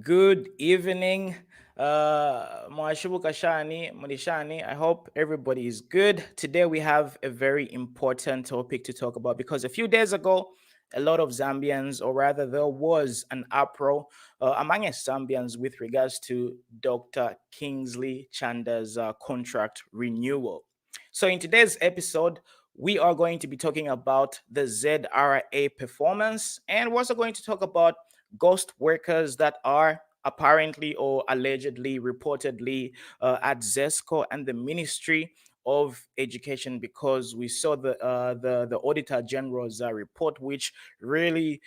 Good evening, Mwashibuka Shani, Mudishani. I hope everybody is good. Today we have a very important topic to talk about because a few days ago, a lot of Zambians, or rather, there was an uproar among us Zambians with regards to Dr. Kingsley Chanda's contract renewal. So, in today's episode, we are going to be talking about the ZRA performance, and we're also going to talk about ghost workers that are apparently or allegedly, reportedly at ZESCO and the Ministry of Education, because we saw the Auditor General's report, which really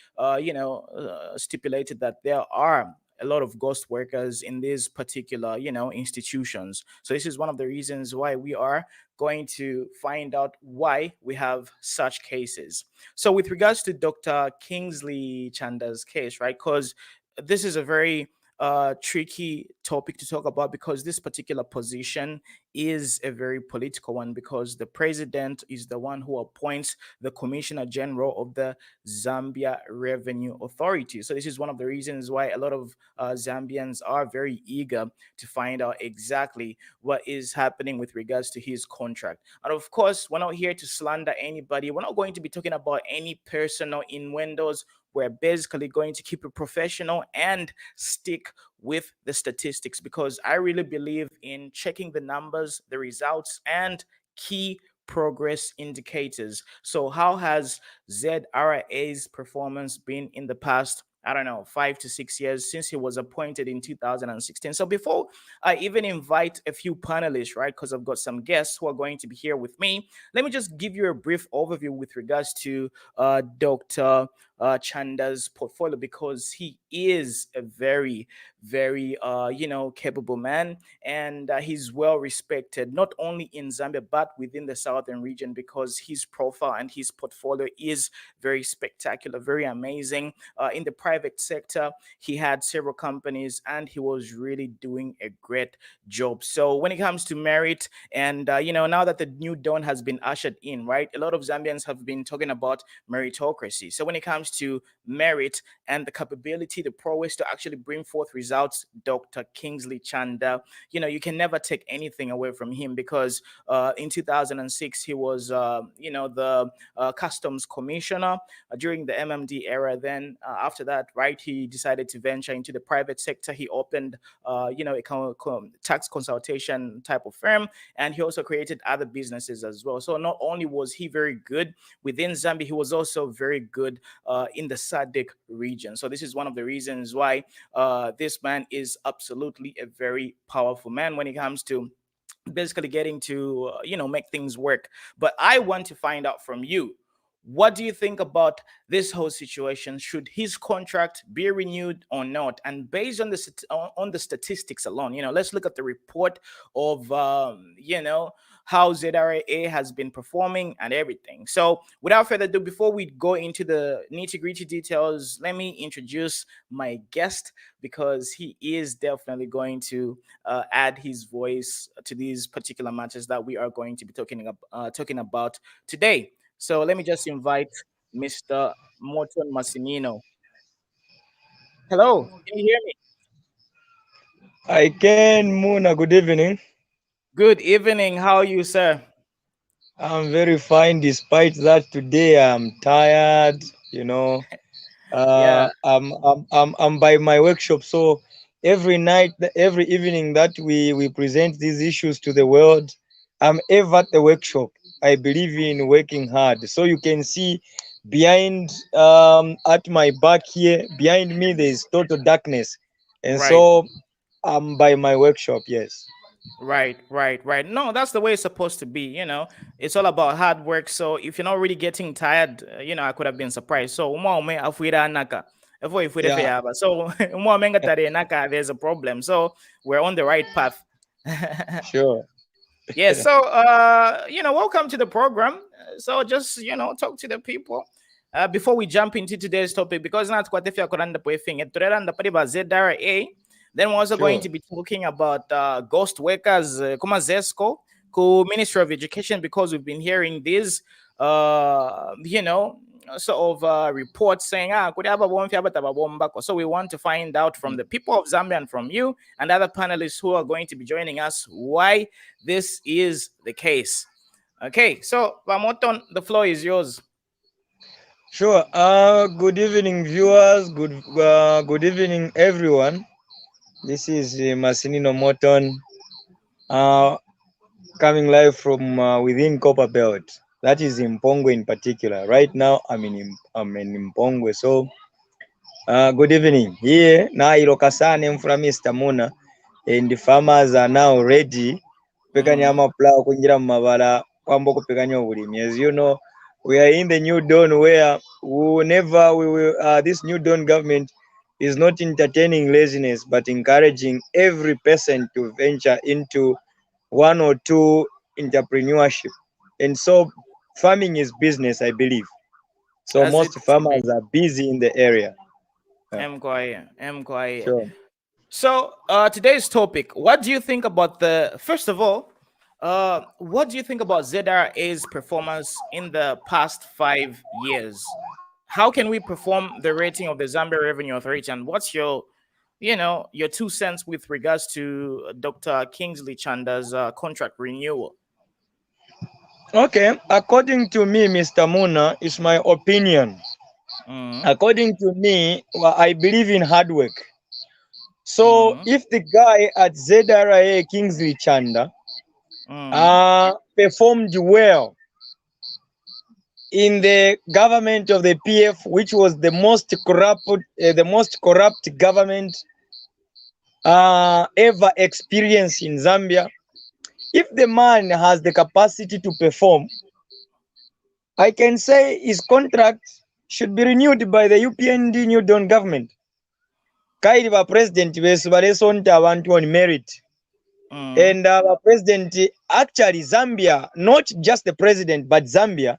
stipulated that there are a lot of ghost workers in these particular institutions. So this is one of the reasons why we are going to find out why we have such cases. So, with regards to Dr. Kingsley Chanda's case, right? Because this is a very tricky topic to talk about because this particular position is a very political one because the president is the one who appoints the Commissioner General of the Zambia Revenue Authority. So, this is one of the reasons why a lot of Zambians are very eager to find out exactly what is happening with regards to his contract. And of course, we're not here to slander anybody. We're not going to be talking about any personal innuendos. We're basically going to keep it professional and stick with the statistics because I really believe in checking the numbers, the results, and key progress indicators. So, how has ZRA's performance been in the past? I don't know, 5 to 6 years since he was appointed in 2016. So, before I even invite a few panelists, right, because I've got some guests who are going to be here with me, let me just give you a brief overview with regards to Dr. Chanda's portfolio because he is a very, very, capable man, and he's well respected not only in Zambia but within the southern region because his profile and his portfolio is very spectacular, very amazing. In the private sector, he had several companies, and he was really doing a great job. So when it comes to merit, and now that the new dawn has been ushered in, right, a lot of Zambians have been talking about meritocracy. So when it comes to merit and the capability, the prowess to actually bring forth results, Dr. Kingsley Chanda, you can never take anything away from him because in 2006 he was, the customs commissioner during the MMD era. Then after that, right, he decided to venture into the private sector. He opened, a tax consultation type of firm, and he also created other businesses as well. So not only was he very good within Zambia, he was also very good in the SADC region. So this is one of the reasons why this man is absolutely a very powerful man when it comes to basically getting to make things work. But I want to find out from you, what do you think about this whole situation? Should his contract be renewed or not? And based on on the statistics alone, let's look at the report of how ZRA has been performing and everything. So without further ado, before we go into the nitty gritty details, let me introduce my guest because he is definitely going to add his voice to these particular matters that we are going to be talking about today. So let me just invite Mr. Morton Massimino. Hello, can you hear me? I can, Muna. Good evening. Good evening. How are you, sir? I'm very fine despite that today I'm tired, you know. Yeah, I'm by my workshop. So every night, every evening that we present these issues to the world, I'm ever at the workshop. I believe in working hard. So you can see behind at my back here, behind me there is total darkness. And right. so I'm by my workshop, yes. Right. No, that's the way it's supposed to be. It's all about hard work. So if you're not really getting tired, I could have been surprised. So, naka. Yeah, So, there's a problem. So, we're on the right path. sure. Yeah. So, welcome to the program. So, just, talk to the people. Before we jump into today's topic, because not quite if you're ZRA, then we're also going Sure. to be talking about ghost workers, kuma ZESCO, ku Ministry of Education, because we've been hearing these, sort of reports saying, so we want to find out from the people of Zambia and from you and other panelists who are going to be joining us why this is the case. Okay, so Vamoton, the floor is yours. Sure. Good evening, viewers. Good evening, everyone. This is Masinino Moton, coming live from within Copper Belt. That is in Mpongwe in particular. Right now, I'm in Mpongwe. So, good evening. Here, na Irokasane from Mr. Muna, and the farmers are now ready. Pekanya amapula kunjira mumabala kwamba kupekanya obulimi. As you know, we are in the new dawn where whenever we will, this new dawn government is not entertaining laziness but encouraging every person to venture into one or two entrepreneurship. And so farming is business, I believe. So As it most should be. farmers are busy in the area. Sure. So today's topic, what do you think about first of all, what do you think about ZRA's performance in the past 5 years? How can we perform the rating of the Zambia Revenue Authority, and what's your 2 cents with regards to Dr. Kingsley Chanda's contract renewal? Okay, according to me, Mr. Muna, is my opinion. According to me, I believe in hard work. So if the guy at ZRA Kingsley Chanda performed well in the government of the PF, which was the most corrupt government ever experienced in Zambia, if the man has the capacity to perform, I can say his contract should be renewed by the UPND New Dawn government. Kairi ba president besu balesonta abantu on merit. And our president, actually Zambia, not just the president, but Zambia,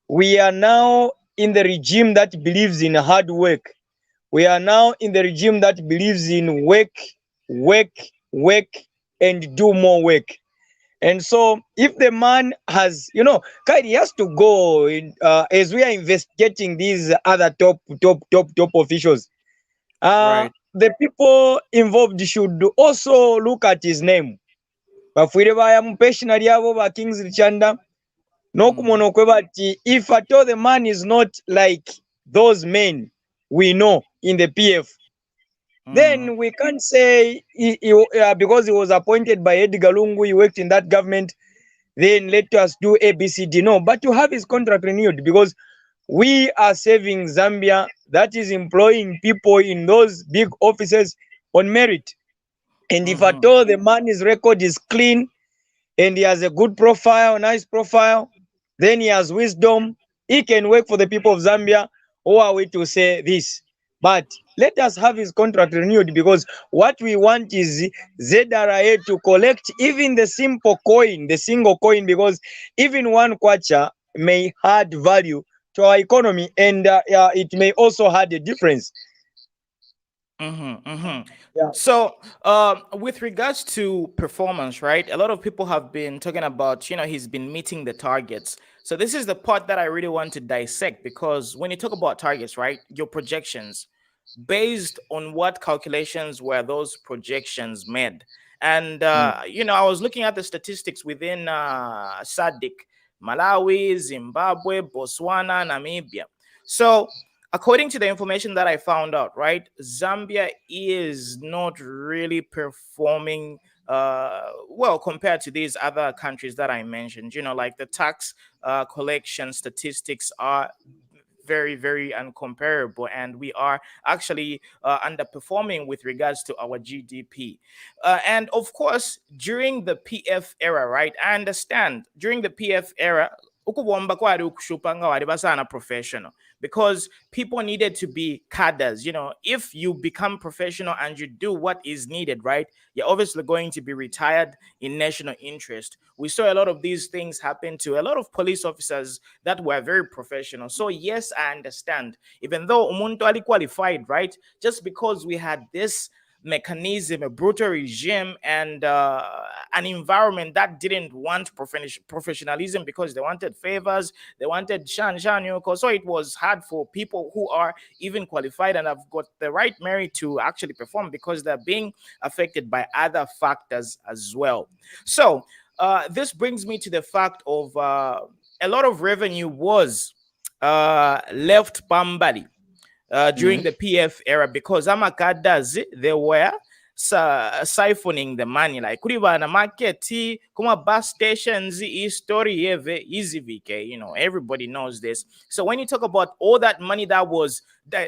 we are now in the regime that believes in hard work. We are now in the regime that believes in work, and do more work. And so if the man has, Kairi has to go in, as we are investigating these other top officials. Right. The people involved should also look at his name. Bafuire bayamupeeshinali abo ba Kingsley Chanda n'okumona okweba ati if at all the man is not like those men we know in the PF, then we can't say because he was appointed by Edgar Lungu, he worked in that government, then let us do ABCD. No, but to have his contract renewed, because we are saving Zambia, that is employing people in those big offices on merit. And if at all the man's record is clean and he has a good profile, nice profile, then he has wisdom, he can work for the people of Zambia. Who are we to say this? But let us have his contract renewed, because what we want is ZRA to collect even the simple coin, the single coin, because even one kwacha may add value to our economy, and it may also add a difference. Yeah. So, with regards to performance, right? A lot of people have been talking about, he's been meeting the targets. So this is the part that I really want to dissect, because when you talk about targets, right, your projections, based on what calculations were those projections made? And, I was looking at the statistics within SADC, Malawi, Zimbabwe, Botswana, Namibia. So according to the information that I found out, right, Zambia is not really performing well compared to these other countries that I mentioned. Like the tax collection statistics are very, very uncomparable, and we are actually underperforming with regards to our GDP. And of course, during the PF era, right? I understand during the PF era, professional, because people needed to be cadres. If you become professional and you do what is needed, right, you're obviously going to be retired in national interest. We saw a lot of these things happen to a lot of police officers that were very professional. So yes, I understand, even though umuntu ali qualified, right, just because we had this mechanism, a brutal regime, and an environment that didn't want professionalism because they wanted favors, they wanted shan, so it was hard for people who are even qualified and have got the right merit to actually perform because they're being affected by other factors as well. So this brings me to the fact of a lot of revenue was left pambali during the PF era because amakadazi they were siphoning the money, like kuriba na market kuma bus stations story easy VK, everybody knows this. So when you talk about all that money that was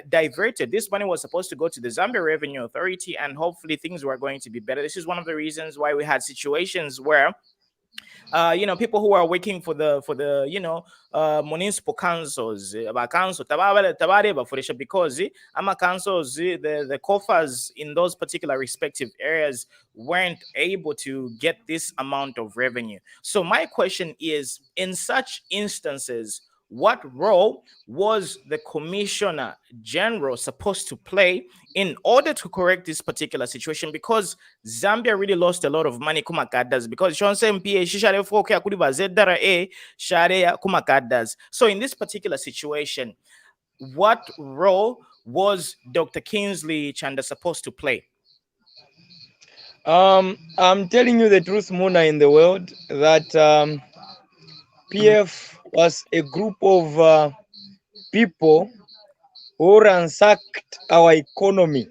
diverted, this money was supposed to go to the Zambia Revenue Authority and hopefully things were going to be better. This is one of the reasons why we had situations where people who are working for the municipal councils, council because councils, the coffers in those particular respective areas weren't able to get this amount of revenue. So my question is, in such instances, what role was the Commissioner General supposed to play in order to correct this particular situation? Because Zambia really lost a lot of money kumakadas because kumakadas. So in this particular situation, what role was Dr. Kingsley Chanda supposed to play? I'm telling you the truth, Muna, in the world that PF was a group of people who ransacked our economy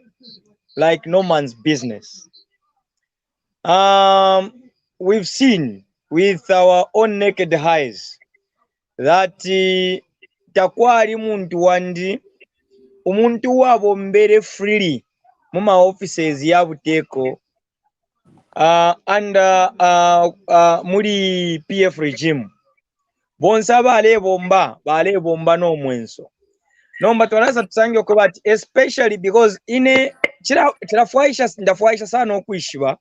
like no man's business. We've seen with our own naked eyes that takwali muntu wandi umuntu wabo mbere freely muma offices ya buteko under muri PF regime bonsa bale bomba no mwenso nomba twanaza tusange okubati especially because ine chirafuaisha ndafuaisha sana okwishiba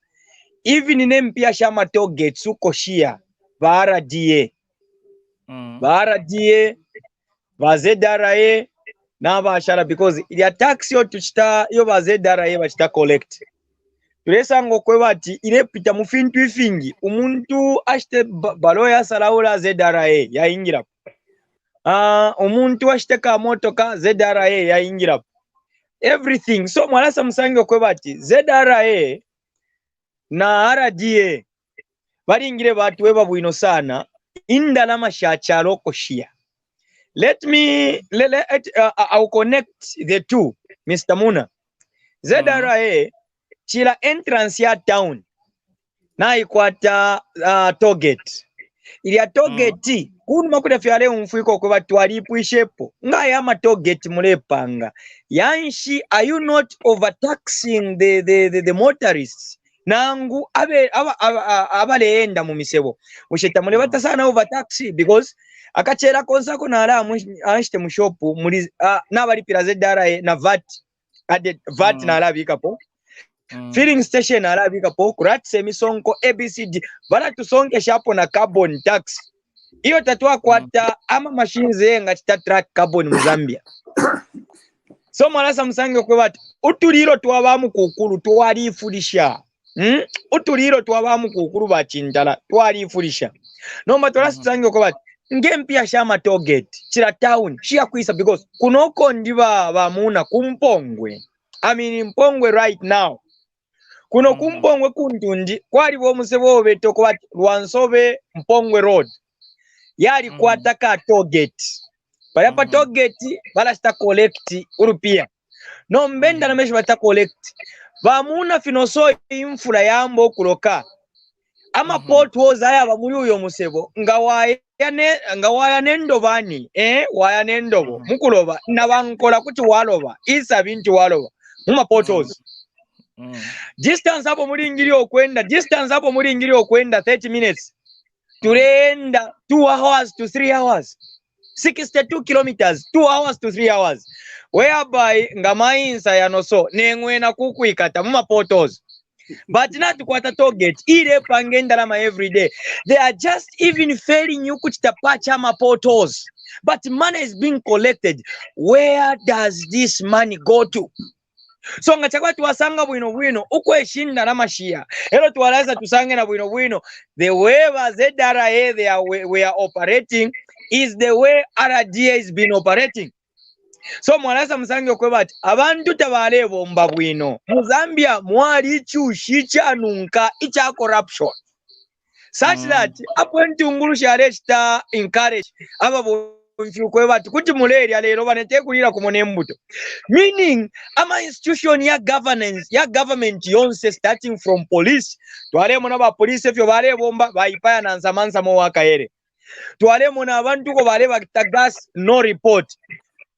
even ine mpia shama toget sukoshia ba RDA ba ZRA n'abashara because ya tax yo tuchita yo ba ZRA bachita collect turesango kwebati ile pita mufintu ifingi umuntu ashite baloya salaula ZRA yaingira umuntu ashite ka motoka ZRA yaingira everything. So mwalasa musange kwebati ZRA na RDA baringire batu weba bwino sana indala mashachalo koshia. I'll connect the two, Mr. Muna. ZRA chila entrance ya town na ikwata target ilia target kunu makuta fyale umfuiko kwa twali puishepo nga yama target mulepanga yanshi. Are you not overtaxing the motorists? Nangu abale enda mu misebo musheta mulebata sana overtaxi because akachera konsa ko nala anshite mu shop muri n'abalipira ZRA na VAT nalabika po filling station nalabika po kurat semisonko ABCD bala tusonke shapo na carbon tax iyo tatwa kwata ama machines yenga chita track carbon mu Zambia. So malasa musange kwebata utuliro twabamu kukulu twalifulisha utuliro twabamu kukulu bachindala twalifulisha nomba twalasa sange kwebata ngempia shama target chira town shia kuisa because kunoko ndiba bamuna kumpongwe. I mean mpongwe right now kuno kumpongwe kuntundi kwali bo musebo beto kwa Lwansobe Mpongwe road yali kwataka target bayapa target bala sta collect urupia no mbenda na meshi bata collect bamuna finoso infula yambo kuloka ama potholes aya bamuli uyo musebo ngawaya nendobani waya nendobo mukuloba nabankola kuti waloba isa binti waloba muma potholes distance hapo muri ngiri okwenda 30 minutes turenda 2 hours to 3 hours 62 kilometers 2 hours to 3 hours whereby ngamainsa yanoso nengwena kukuikata muma potholes. But not kwata target ile pangenda lama every day. They are just even failing you kuchita pachama potholes. But money is being collected. Where does this money go to? so nga chakwa tuwasanga bwino ukweshinda na mashia elo tuwalaza tusange na bwino the way ZRA we are operating is the way RDA is been operating. So mwalaza musange okwebati abantu tabale bomba bwino mu Zambia mwali chushi chanunka icha corruption such that appointing ngulu share chita encourage aba kwebati kuti muleri alero banete kulira kumonembuto, meaning ama institution ya governance ya government yonse starting from police twale mona ba police efyo bale bomba bayipaya na nzamanza mo wakaere twale mona abantu ko bale bakitagas no report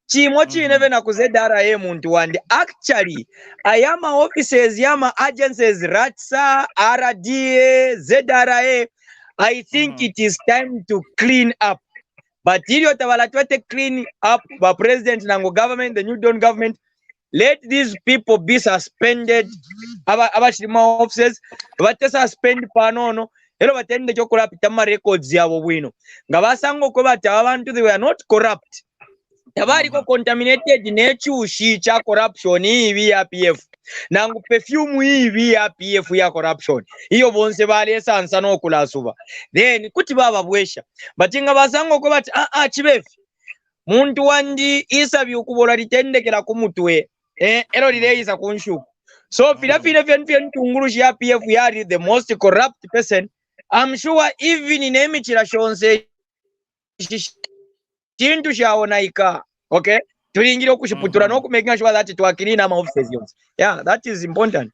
chimo chineve na kuzedara muntu wandi actually ayama offices yama agencies ratsa RDA ZRA I think it is time to clean up. But ilio tabala twete clean up by president nango government, the new Don government, let these people be suspended. Abashirima offices, bate suspend panono. Elo batende jo corrupt tama records yabo bwino. Ngabasango ko batabantu they were not corrupt. Tabari ko contaminated nechushi cha corruption hivi ya PF. Nangu perfume hivi ya PF ya corruption. Iyo bonse bale sansa no kulasuba. Then kuti baba bwesha. Batinga basango ko bati chibefi. Muntu wandi isa byukubola litendekera kumutwe. Ero lile isa kunshuku. So fila tunguru ya PF yari the most corrupt person. I'm sure even in emichira shonse chintu shaonaika. Okay? Turingiro kushiputura no making sure that tuakili na offices yonse. Yeah, that is important.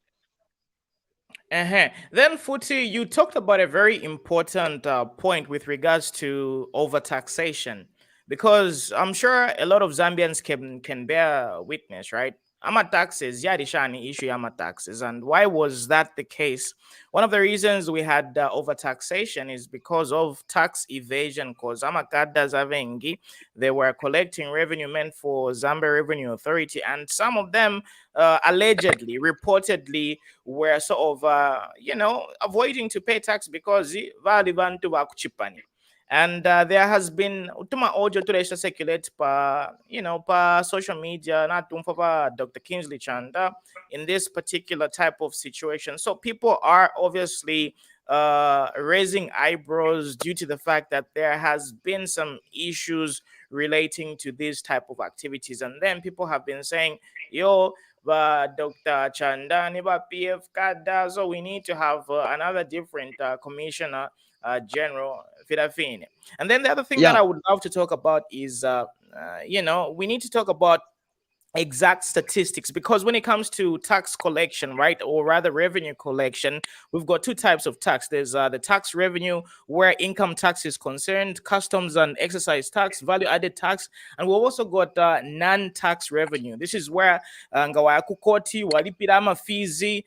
Then Futi, you talked about a very important point with regards to overtaxation, because I'm sure a lot of Zambians can bear witness, right? Ama taxes, yadishani issue ama taxes. And why was that the case? One of the reasons we had overtaxation is because of tax evasion. Because amakada zavengi, they were collecting revenue meant for Zambia Revenue Authority, and some of them allegedly, reportedly, were sort of, avoiding to pay tax because valibantu bakuchipani. And there has been utuma audio to circulate pa social media not Dr. Kingsley Chanda in this particular type of situation. So people are obviously raising eyebrows due to the fact that there has been some issues relating to these type of activities, and then people have been saying, Dr. Chanda niba PF kada, so we need to have another different Commissioner General Fidafine. And then the other thing that I would love to talk about is, we need to talk about exact statistics, because when it comes to tax collection, right, or rather revenue collection, we've got two types of tax. There's the tax revenue where income tax is concerned, customs and excise tax, value added tax, and we've also got non-tax revenue. This is where kukoti walipirama fizi,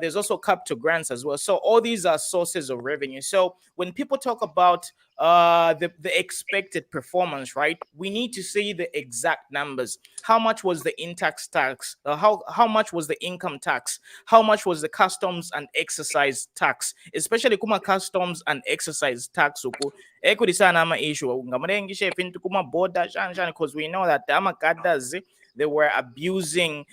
there's also capital grants as well. So all these are sources of revenue. So when people talk about the expected performance, right, we need to see the exact numbers. How much was the in-tax tax? How much was the income tax? How much was the customs and excise tax? Especially kuma customs and excise tax uku ekudi sana ama issue ngamarengisha fintu kuma border because we know that amakadazi, they were abusing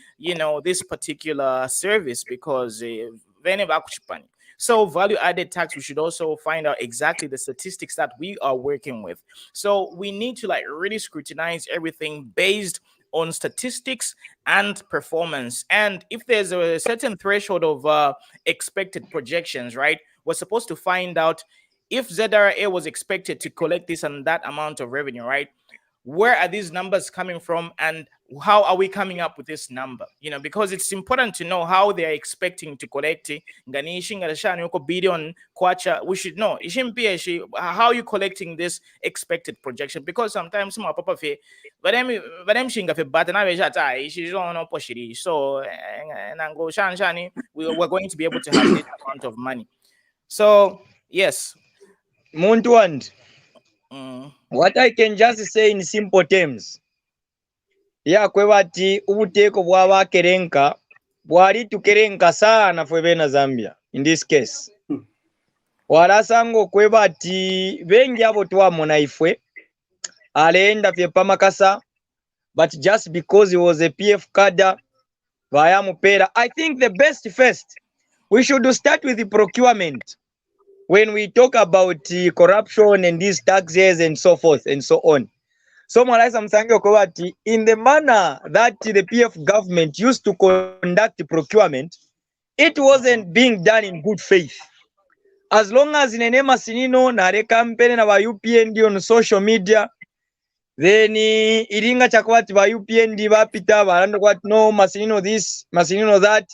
this particular service because vene bakuchipani. So value added tax, we should also find out exactly the statistics that we are working with. So we need to really scrutinize everything based on statistics and performance. And if there's a certain threshold of expected projections, right, we're supposed to find out if ZRA was expected to collect this and that amount of revenue, right? Where are these numbers coming from, and how are we coming up with this number? Because it's important to know how they are expecting to collect it. Billion kwacha, we should know how are you collecting this expected projection, because sometimes my papa fe but I'm shinga fe but na veja she's on oposhiri, so nango shani we're going to be able to have this amount of money. So yes, muntu and what I can just say in simple terms, kwebati ubuteko bwaba kerenka bwali tukerenka sana fwebena Zambia in this case. Walasango kwebati bengi abo twamona ifwe alenda fye pamakasa, but just because he was a PF cadre vaya mupera. I think the best first, we should start with the procurement. When we talk about corruption and these taxes and so forth and so on. So Mwalaisa Msangi Okowati, in the manner that the PF government used to conduct procurement, it wasn't being done in good faith. As long as nene masinino na re campaign na ba UPND on social media, then iringa chakwati ba UPND ba pita barando kwati no masinino this, masinino that.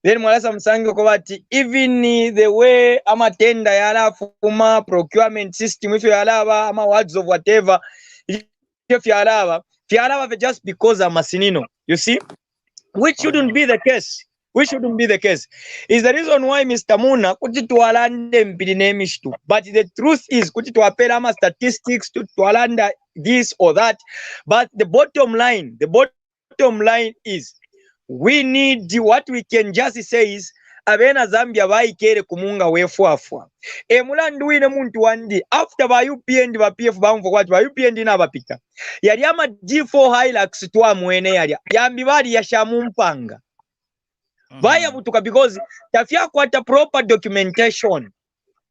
Then Mwalaisa Msangi Okowati, even the way ama tender yala fuma procurement system, if you alaba ama words of whatever, if you alaba just because of masinino, you see, which shouldn't be the case. Which shouldn't be the case. Is the reason why Mr. Muna kuti tualande mpidinemish tu. But the truth is kuti tuapela ama statistics to tualanda this or that. But the bottom line is we need what we can just say is abena Zambia baikere kumunga wefuafua. Mulandu wine muntu wandi after ba UPND ba PF bamvo kwati ba UPND na bapita. Yali ama G4 Hilux tuwa mwene yali. Yambi bali yashamumpanga. Vaya butuka because tafia kwata proper documentation.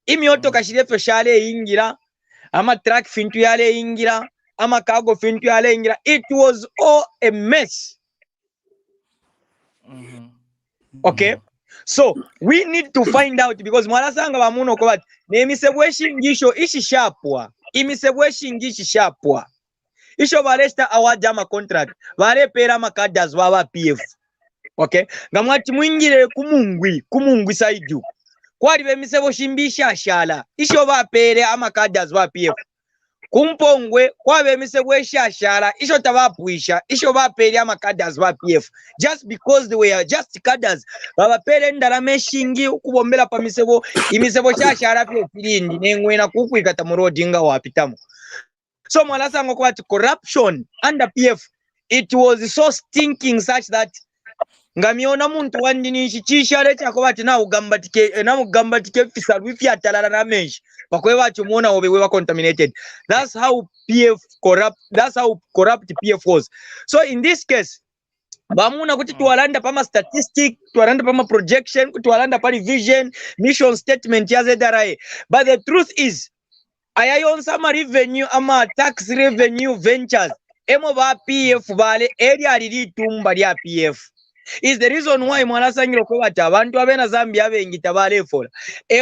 Imi oto kashirefe shale ingira ama track fintu yale ingira ama cargo fintu yale ingira. It was all a mess. Okay, so we need to find out because mwalasanga bamuno ko bati nemisebweshingisho ishishapwa imisebweshingishishapwa isho baresta awajama contract barepera makadas baba PF. Okay, ngamwati mwingire kumungwi saidu kwali bemisebo shimbisha shala isho bapere amakadas ba PF kumpongwe kwabe misebwe shashara isho tabapwisha isho bapere amakadas ba PF just because they were just cadres babapere ndarame shingi ukubombela pa imisebo shashara pye filindi nengwena kukwikata mu road nga wapitamo. So Mwalasa ngo kwati corruption under PF, it was so stinking such that ngamiona muntu wandini chishare chako bati na ugambatike fisa wifi atalala na menshi bakwe bacho muona obe we contaminated. That's how PF corrupt, that's how corrupt PF was. So in this case bamuna kuti tuwalanda pama statistic, tuwalanda pama projection, tuwalanda pa vision mission statement ya ZRA, but the truth is ayayonsa ma revenue ama tax revenue ventures emo ba PF bale area alili tumba lya PF is the reason why mwanasangiro ko bati abantu abena Zambia bengi tabale fola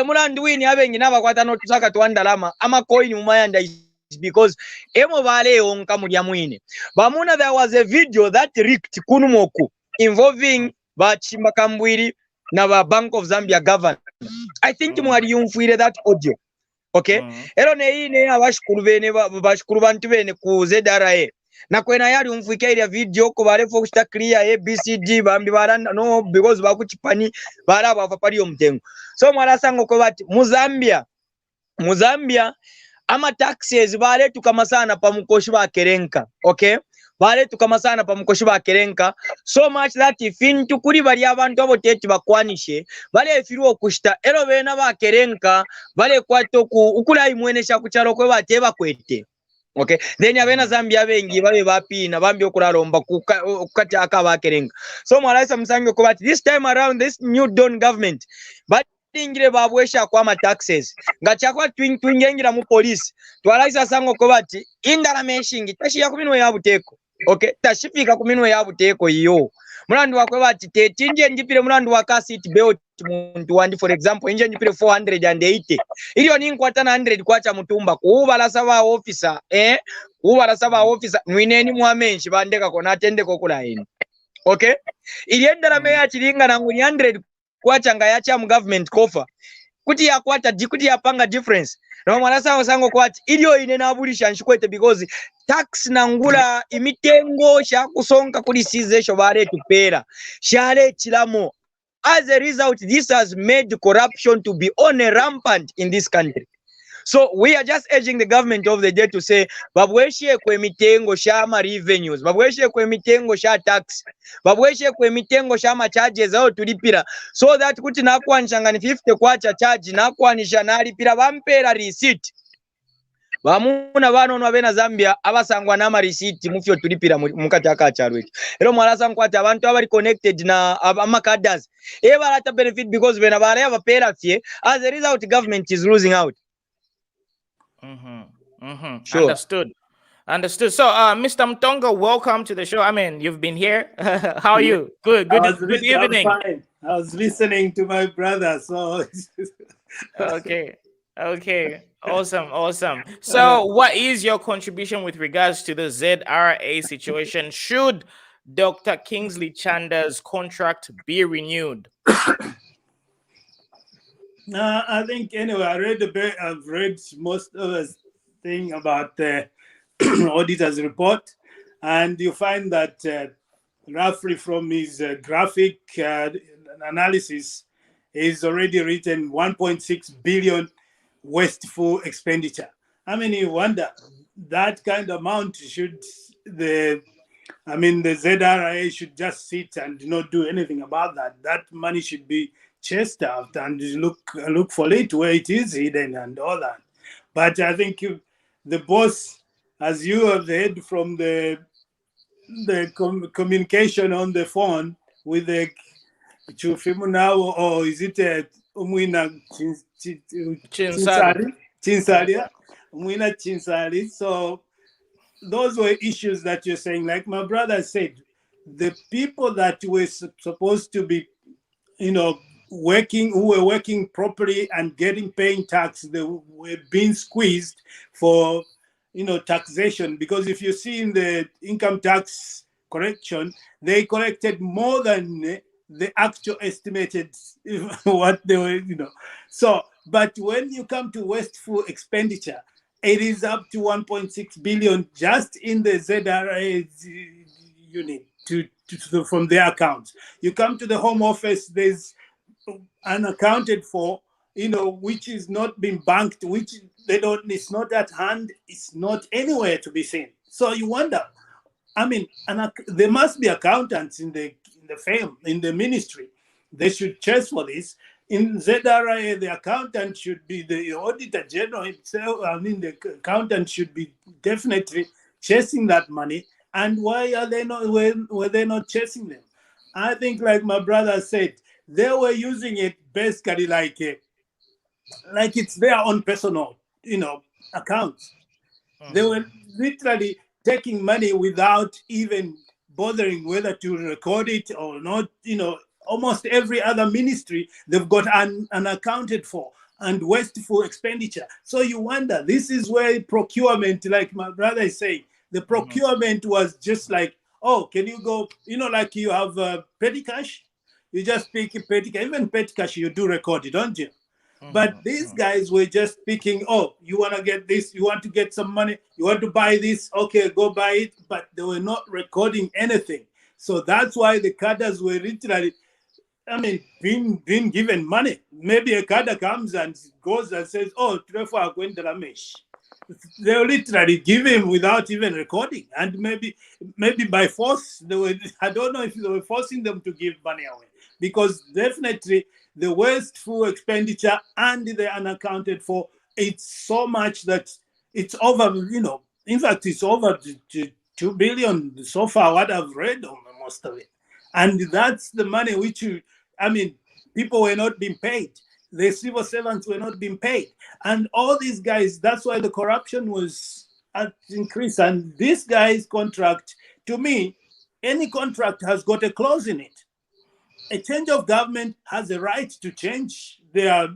mulandu wini abengi nabakwata no tusaka twandalama ama coin mumayanda is because emo bale onka mulya mwine bamuna. There was a video that leaked kunumoku involving bachimba kambwiri na ba Bank of Zambia governor. I think mwali yumfuire that audio. Okay, ero ne ine abashikuru bene bashikuru bantu bene ku ZRA na kwena yali umfike ile video ko bare fo kusta clear ABCD bambi baranda no because bakuchipani baraba afapali yo mtengo. So Mwalasango ko bati Muzambia ama taxes bare tukama sana pa mukoshi ba kerenka. Okay, bare tukama sana pa mukoshi ba kerenka so much that if into kuri bali abantu abo tete bakwanishe bale efiru okushita ero bena ba kerenka bale kwato ku ukula imwenesha kuchalo kwe bateba kwete. Okay, then abena Zambia bengi babe bapina bambi okulalomba kukati akaba kerenka. So Mwalaisa Msangi ko bati this time around this new Don government but ingire babwesha kwa ma taxes ngachakwa twingengira mu police twalaisa sango ko bati indala meshingi tashiya kuminwe ya buteko. Okay, tashifika kuminwe ya buteko iyo mulandu wakwe bati tetinje njipire mulandu waka seat belt muntu wandi for example inje njipire 480 iliyo ninkwata na 100 kwacha mutumba kuubala saba officer kuubala saba officer mwineni mwamenshi bandeka kona atendeko kulaini. Okay, iliendala meya chilinga na nguni 100 kwacha ngayacha mu government kofa kuti yakwata kuti yapanga difference no Mwalasango sango kwati iliyo ine nabulisha nshikwete because tax nangula imitengo sha kusonka kuli sizesho bare tupera shale chilamo. As a result, this has made corruption to be on a rampant in this country. So we are just urging the government of the day to say babweshe kwe mitengo sha ma revenues, babweshe kwe mitengo sha tax, babweshe kwe mitengo sha ma charges au tulipira so that kuti nakwanisha ngani 50 kwacha charge nakwanisha nalipira bampera receipt bamuna bano abena Zambia abasangwa n'amarisiti mufyo tulipira mukati akakyalo ekyo era mwalasa nkwati abantu abali connected na amakadas ebalata benefit because bena bale abapera fye as a result government is losing out. Sure. Understood. So, Mr. Mtonga, welcome to the show. I mean, you've been here. How are you? Good evening. I'm fine. I was listening to my brother, so. Okay. Awesome. So, what is your contribution with regards to the ZRA situation? Should Dr. Kingsley Chanda's contract be renewed? I think anyway. I've read most of the thing about the auditor's report, and you find that roughly from his graphic analysis, he's already written 1.6 billion wasteful expenditure. I mean, you wonder that kind of amount the ZRA should just sit and not do anything about that. That money should be chased out and look for it where it is hidden and all that. But I think the boss, as you have heard from the communication on the phone with the Chufimu now, or is it Umwina Chinsali? Umwina Chinsali. So those were issues that you're saying. Like my brother said, the people that were supposed to be, who were working properly and paying tax, they were being squeezed for taxation, because if you see in the income tax correction, they collected more than the actual estimated what they were, So, but when you come to wasteful expenditure, it is up to 1.6 billion just in the ZRA unit from their accounts. You come to the Home Office, there's unaccounted for, which is not being banked, which it's not at hand, it's not anywhere to be seen. So you wonder, I mean, there must be accountants in the firm, in the ministry. They should chase for this. In ZRA, the accountant should be the Auditor General himself. I mean, the accountant should be definitely chasing that money. And why are they not? Were they not chasing them? I think, like my brother said, they were using it basically like it's their own personal, accounts. They were literally taking money without even bothering whether to record it or not. Almost every other ministry, they've got unaccounted for and wasteful expenditure. So you wonder, this is where procurement, like my brother is saying, the procurement was just like, oh, can you go, like you have petty cash? You just pick petty cash. Even petty cash, you do record it, don't you? But these guys were just picking, oh, you want to get this, you want to get some money, you want to buy this, okay, go buy it. But they were not recording anything. So that's why the cadres were literally, being given money. Maybe a cadre comes and goes and says, oh, therefore, they'll literally give him without even recording. And maybe by force, I don't know if they were forcing them to give money away. Because definitely the wasteful expenditure and the unaccounted for, it's so much that it's over, in fact, it's over 2 billion so far, what I've read on most of it. And that's the money which people were not being paid. The civil servants were not being paid. And all these guys, that's why the corruption was at increase. And this guy's contract, to me, any contract has got a clause in it. A change of government has a right to change their,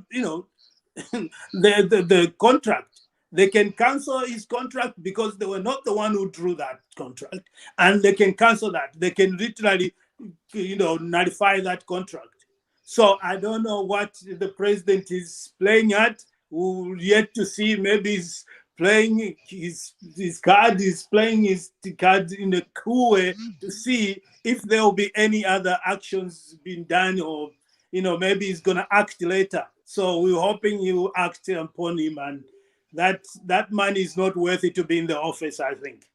the contract. They can cancel his contract because they were not the one who drew that contract. And they can cancel that. They can literally, nullify that contract. So I don't know what the president is playing at. We'll yet to see. Maybe he's playing his card. He's playing his card in a cool way to see if there will be any other actions being done, or maybe he's gonna act later. So we're hoping he will act upon him, and that money is not worthy to be in the office, I think.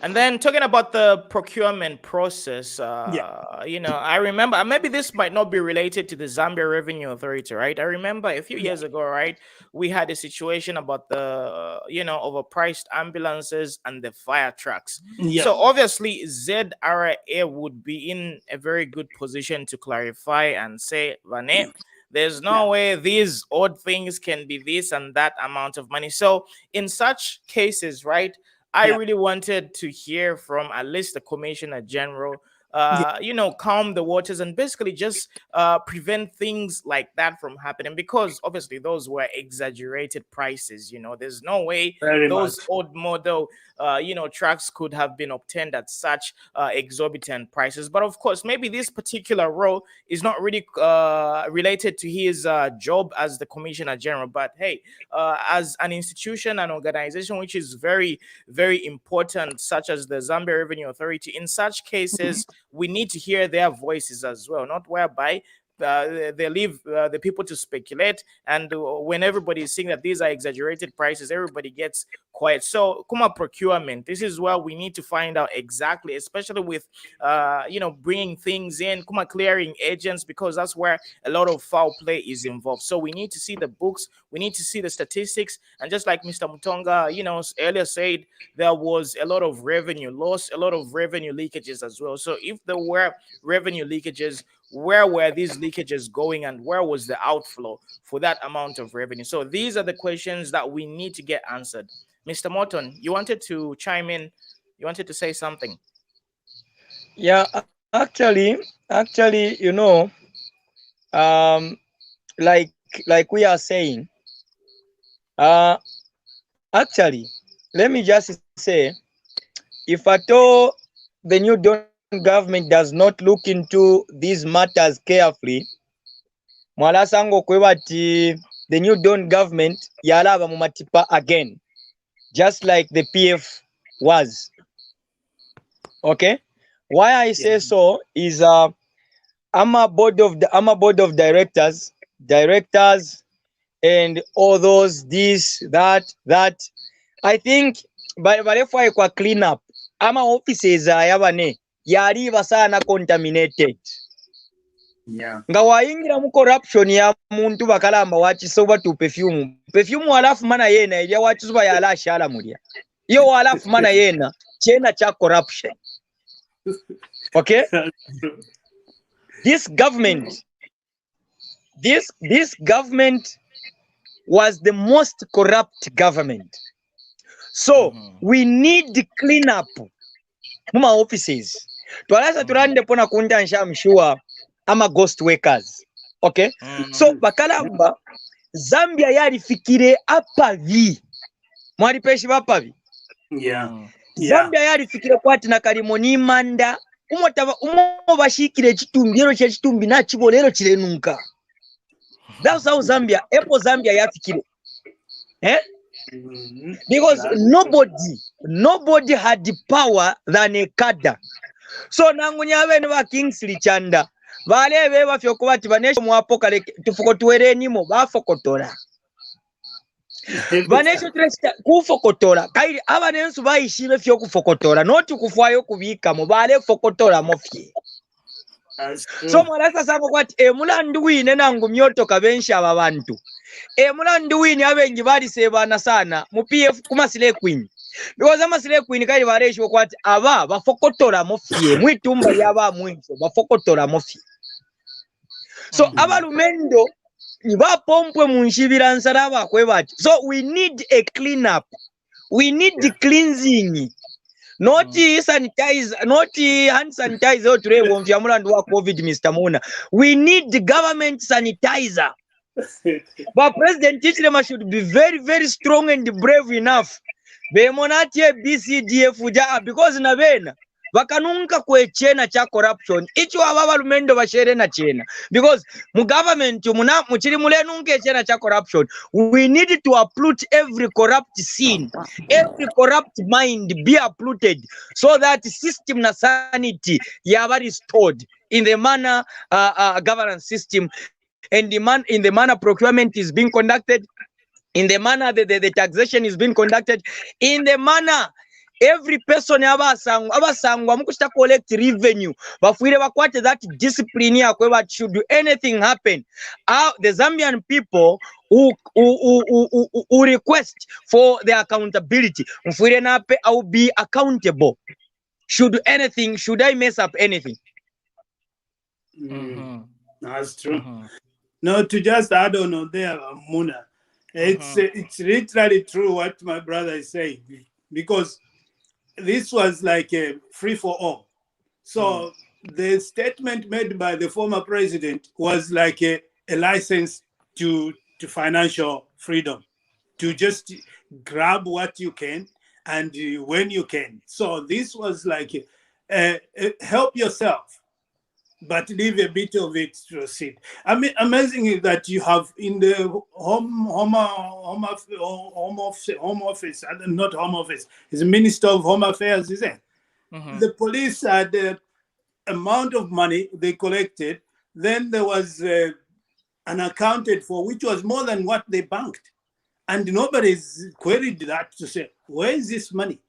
And then talking about the procurement process, Yeah. I remember maybe this might not be related to the Zambia Revenue Authority, right? I remember a few Yeah. years ago, right, we had a situation about the, overpriced ambulances and the fire trucks. Yeah. So obviously, ZRA would be in a very good position to clarify and say, Vane, there's Yeah. no way these odd things can be this and that amount of money. So in such cases, right? I Yeah. really wanted to hear from at least the Commissioner General, Yeah. calm the waters and basically just prevent things like that from happening, because obviously those were exaggerated prices. There's no way Very those much. old model, trucks could have been obtained at such exorbitant prices. But of course, maybe this particular role is not really related to his job as the Commissioner General. But hey, as an institution and organization which is very, very important, such as the Zambia Revenue Authority, in such cases, we need to hear their voices as well, not whereby they leave the people to speculate. And when everybody is seeing that these are exaggerated prices, everybody gets quiet. So, Kuma procurement, this is where we need to find out exactly, especially with, bringing things in, Kuma clearing agents, because that's where a lot of foul play is involved. So, we need to see the books, we need to see the statistics. And just like Mr. Mutonga, earlier said, there was a lot of revenue loss, a lot of revenue leakages as well. So, if there were revenue leakages, where were these leakages going and where was the outflow for that amount of revenue? So these are the questions that we need to get answered. Mr. Morton, you wanted to chime in, you wanted to say something. Yeah, actually, um, like we are saying, uh, actually, let me just say, if at all the new Don government does not look into these matters carefully, mwalasango kwebati the new Don government yalaba mu matipa again, just like the PF was. Okay, why I Yeah. say so is I'm a board of directors, and all those this that. I think barefwaye kwa clean up ama offices ayabane yaliba sana contaminated. Yeah. Nga wayingira mu corruption ya muntu bakalamba wakisoba tu perfume walafu mana yena ilya wakisoba yala ashala mulya iyo walafu mana yena chena cha corruption. Okay, this government was the most corrupt government. So we need clean up muma offices. Twalasa turande pona kuntansha, I'm sure ama ghost workers. Okay, so bakalamba Zambia yalifikire apavi mwalipeshi bapavi. Yeah. Zambia yalifikire kwati na kalimoni manda umo bashikire chitumbi ero kye chitumbi na chibolero chirenunka. That's how Zambia yafikire. Because nobody had the power than a cadre. So nangunya bene ba Kingsley Chanda balebe bafyo kubati banesho mwapokale tufukotuwere nimo bafokotora. Banesho tresta kufokotora kairi abanensu bayishibe fyo kufokotora noti kufwayo kubika mo bale fokotora mofye. So mwalasa sabo kwati emulandu wine nangu myoto kabenshi aba bantu. Emulandu wine abengi bali sebana sana mu PF kumasile queen. Because amasile queen kairi bareshi kwati aba bafokotora mofye mwitumba yaba mwinso bafokotora mofye. So abalumendo nibapompwe munshibira nsara bakwe bati. So we need a clean up. We need the cleansing. Not sanitize, not hand sanitizer to remove mulandu wa COVID, Mr. Muna. We need the government sanitizer. But President Tichilema should be very, very strong and brave enough. Bemonatie BCDF because nabena bakanunka kwe chena cha corruption. Ichi wababa lumendo bashere na chena. Because mu government muchiri mulenunke chena cha corruption. We need to uproot every corrupt scene, every corrupt mind be uprooted, so that system na sanity yaba restored in the manner governance system, and in the manner procurement is being conducted, in the manner the taxation is being conducted, in the manner every person abasangwa mukuchita collect revenue bafuire bakwate that discipline yakwe, but should anything happen, the Zambian people who request for the accountability mfuire nape, I will be accountable should I mess up anything. That's true. No, to just add on there, Muna, it's literally true what my brother is saying, because this was like a free for all. So the statement made by the former president was like a license to financial freedom, to just grab what you can and when you can. So this was like help yourself, but leave a bit of it to sit. I mean, amazing is that you have in the home office, not home office, it's the Minister of Home Affairs, is it? The police had the amount of money they collected. Then there was unaccounted for, which was more than what they banked. And nobody's queried that to say, where is this money?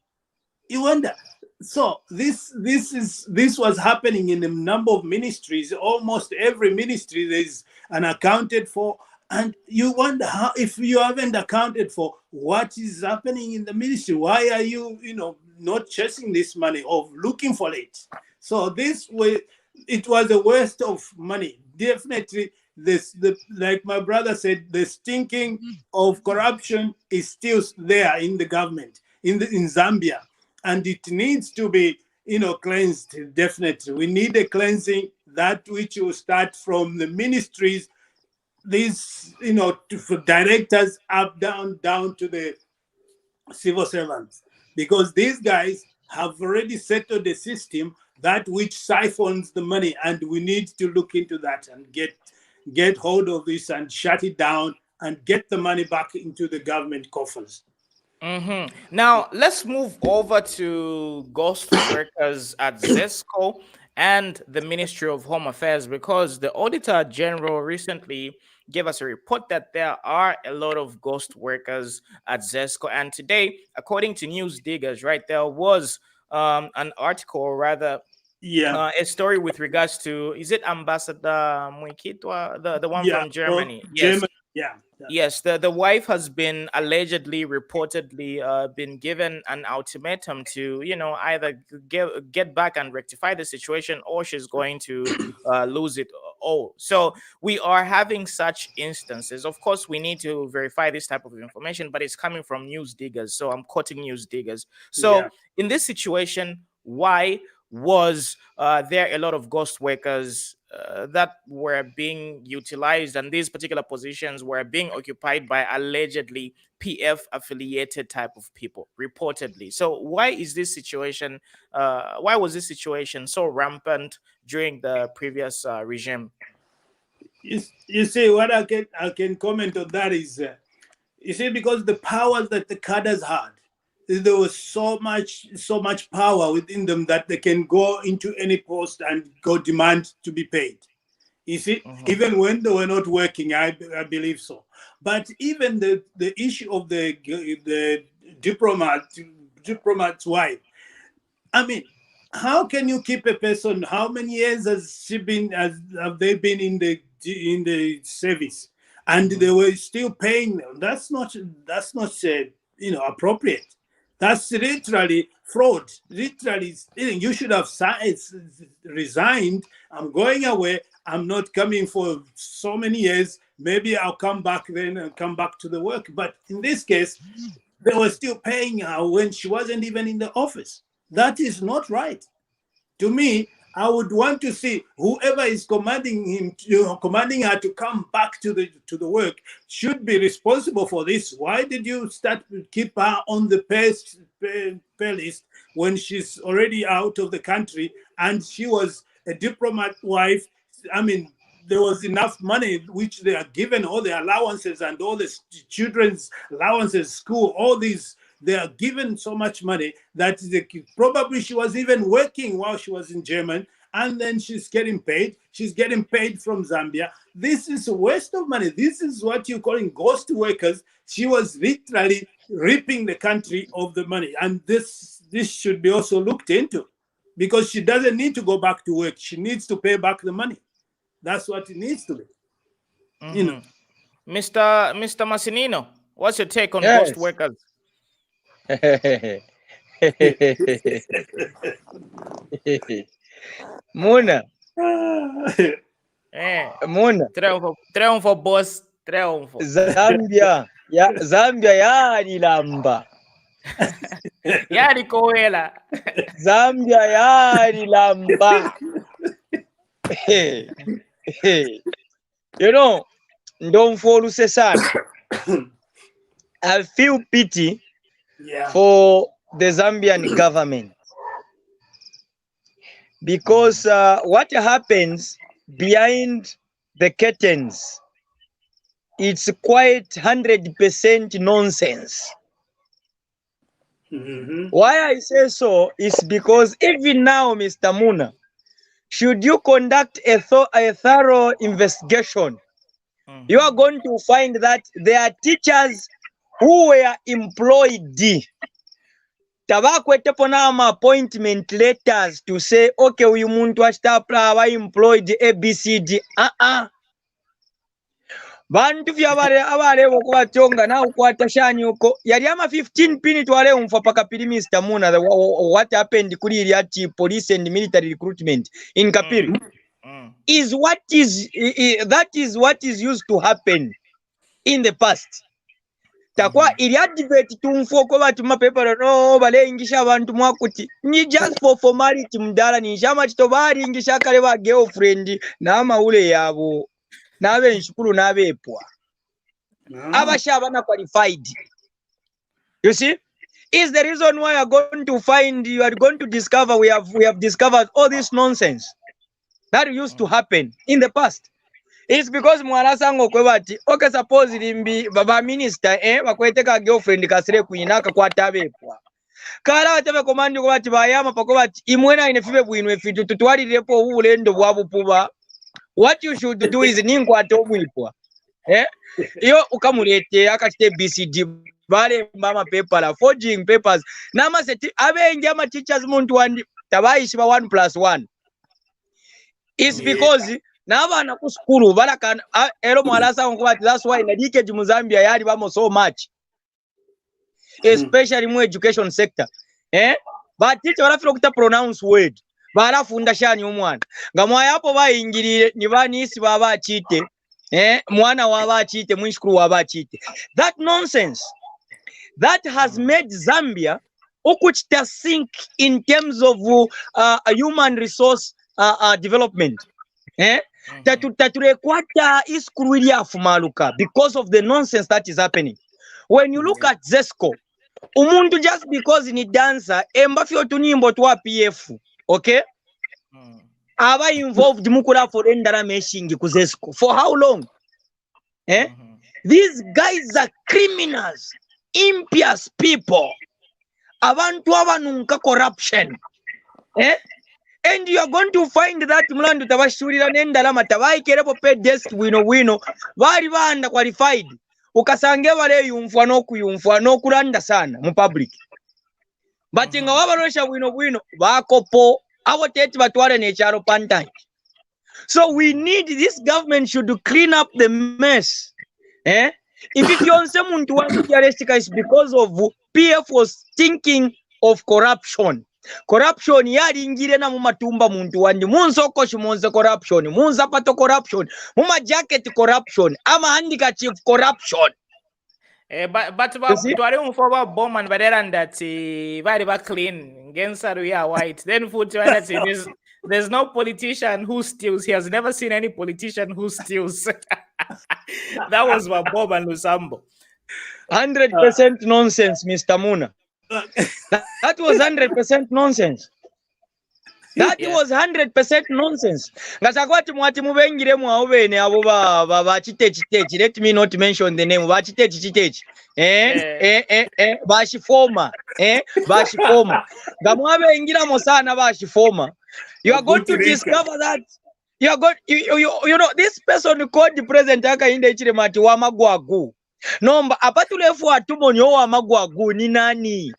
You wonder. So this was happening in a number of ministries. Almost every ministry there is unaccounted for, and you wonder how, if you haven't accounted for what is happening in the ministry, why are you not chasing this money or looking for it? So it was a waste of money. Definitely, like my brother said, the stinking of corruption is still there in the government in Zambia. And it needs to be, cleansed. Definitely, we need a cleansing, that which will start from the ministries, these, directors up, down to the civil servants, because these guys have already settled the system, that which siphons the money, and we need to look into that and get hold of this and shut it down and get the money back into the government coffers. Now, let's move over to ghost workers at ZESCO and the Ministry of Home Affairs, because the Auditor General recently gave us a report that there are a lot of ghost workers at ZESCO. And today, according to News Diggers, right, there was an article, or rather, a story with regards to, is it Ambassador Muikitwa, the one from Germany? Yes. Germany. Yes, the wife has been allegedly, reportedly, been given an ultimatum to, either get back and rectify the situation, or she's going to lose it all. So we are having such instances. Of course, we need to verify this type of information, but it's coming from News Diggers. So I'm quoting News Diggers. So in this situation, why was there a lot of ghost workers that were being utilized, and these particular positions were being occupied by allegedly PF affiliated type of people, reportedly? So why is this situation, why was this situation so rampant during the previous regime? You see, what I can comment on that is, you see, because the powers that the cadres had, there was so much power within them that they can go into any post and go demand to be paid. You see, even when they were not working, I believe so. But even the issue of the diplomat's wife, I mean, how can you keep a person? How many years have they been in the service, and they were still paying them? That's not appropriate. That's literally fraud. Literally, you should have resigned. I'm going away. I'm not coming for so many years. Maybe I'll come back then and come back to the work. But in this case, they were still paying her when she wasn't even in the office. That is not right. To me, I would want to see whoever is commanding her to come back to the work should be responsible for this. Why did you start to keep her on the pay list when she's already out of the country and she was a diplomat wife? I mean, there was enough money which they are given, all the allowances and all the children's allowances, school, all these. They are given so much money that probably she was even working while she was in Germany, and then she's getting paid. She's getting paid from Zambia. This is a waste of money. This is what you're calling ghost workers. She was literally ripping the country of the money. And this this should be also looked into, because she doesn't need to go back to work. She needs to pay back the money. That's what it needs to be. You know. Mr. Massinino, what's your take on Yes. ghost workers? Muna, Muna, Triunfo, boss, triunfo. Zambia yarilamba. Yari Koela. Zambia yarilamba. You know, don't fall sana. I feel pity for the Zambian government, because what happens behind the curtains, it's quite 100% nonsense. Why I say so is because even now, Mr. Muna, should you conduct a thorough investigation, you are going to find that there are teachers who were employed. Tabakwete ponama appointment letters to say, okay, uyu muntu ashtapla wa employed ABCD. Bantu abale okubatonga na ukwata shanyi uko yali ama 15 pini twale umfa paka pili Mr. Muna, what happened kuri iri ati police and military recruitment in Kapiri is what is used to happen in the past. Takwa iri advert tumfo ko batuma paper no balengisha abantu mwakuti ni just for formality mdala ni jama chitobari ingisha kale ba girlfriend na amaule yabo nabe nshukuru nabe epwa abasha bana qualified. You see, is the reason why you are going to discover we have discovered all this nonsense that used to happen in the past. It's because mwarasango kwebati okay, suppose limbi baba minister bakwete ka girlfriend kasire kuinaka kwa tabepwa kala batebe komandi kwati bayama pakobati imwena inefibe bwinwe fitu tutwalirepo ubulendo bwabupuba. What you should do is ningwate omwipwa iyo ukamulete akachite BCD bale mama paper la forging papers nama seti abenje ama teachers muntu wandi tabayishiba 1+1 is because n'abana ku school balakana ero mwalasa ngo bati that's why na leakage mu Zambia yali bamo so much, especially mu education sector. But teacher barafira kuta pronounce word barafunda shani umwana ngamwa hapo bayingirire ni banisi baba chite mwana waba chite mwishukuru waba chite. That nonsense that has made Zambia ukuchita sink in terms of human resource development. Taturekwata iskuru ili afumaluka because of the nonsense that is happening. When you look at ZESCO, umuntu just because ni dancer embafyo tunimbo twa PF, okay, aba involved mukura for endara meshingi ku ZESCO for how long? These guys are criminals, impious people, abantu abanunka corruption. And you are going to find that mlandu tabashurira nendala matabai kerepo pay desk wino bari banda qualified ukasange bale yumfwa no kulanda sana mu public, but nga wabarosha wino bakopo abo tete batwale ne charo pantai. So we need, this government should clean up the mess. If you onse muntu wanti arrestika is because of PF was thinking of corruption. Corruption yali ingire na mumatumba muntu wandi munsoko shimonze corruption, munza pato corruption, muma jacket corruption, ama handkerchief corruption. But twari umfoba bomb and baderan that very clean gensaru ya white. Then food that there's no politician who steals. He has never seen any politician who steals. That was my Bob and Lusambo. 100% nonsense, Mr. Muna. That was 100% nonsense. That was 100% nonsense. Ngasakwati mwati mubengire mwawene abo ba chitechi. Let me not mention the name. Ba chitechi. Bashi former. Bashi former. Ngamwabengira mo sana bashi former. You are going to discover that you are going you know this person called the president akainde chire mati wa magwagu. Nomba apatulefu atumonyo wa magwagu ni nani?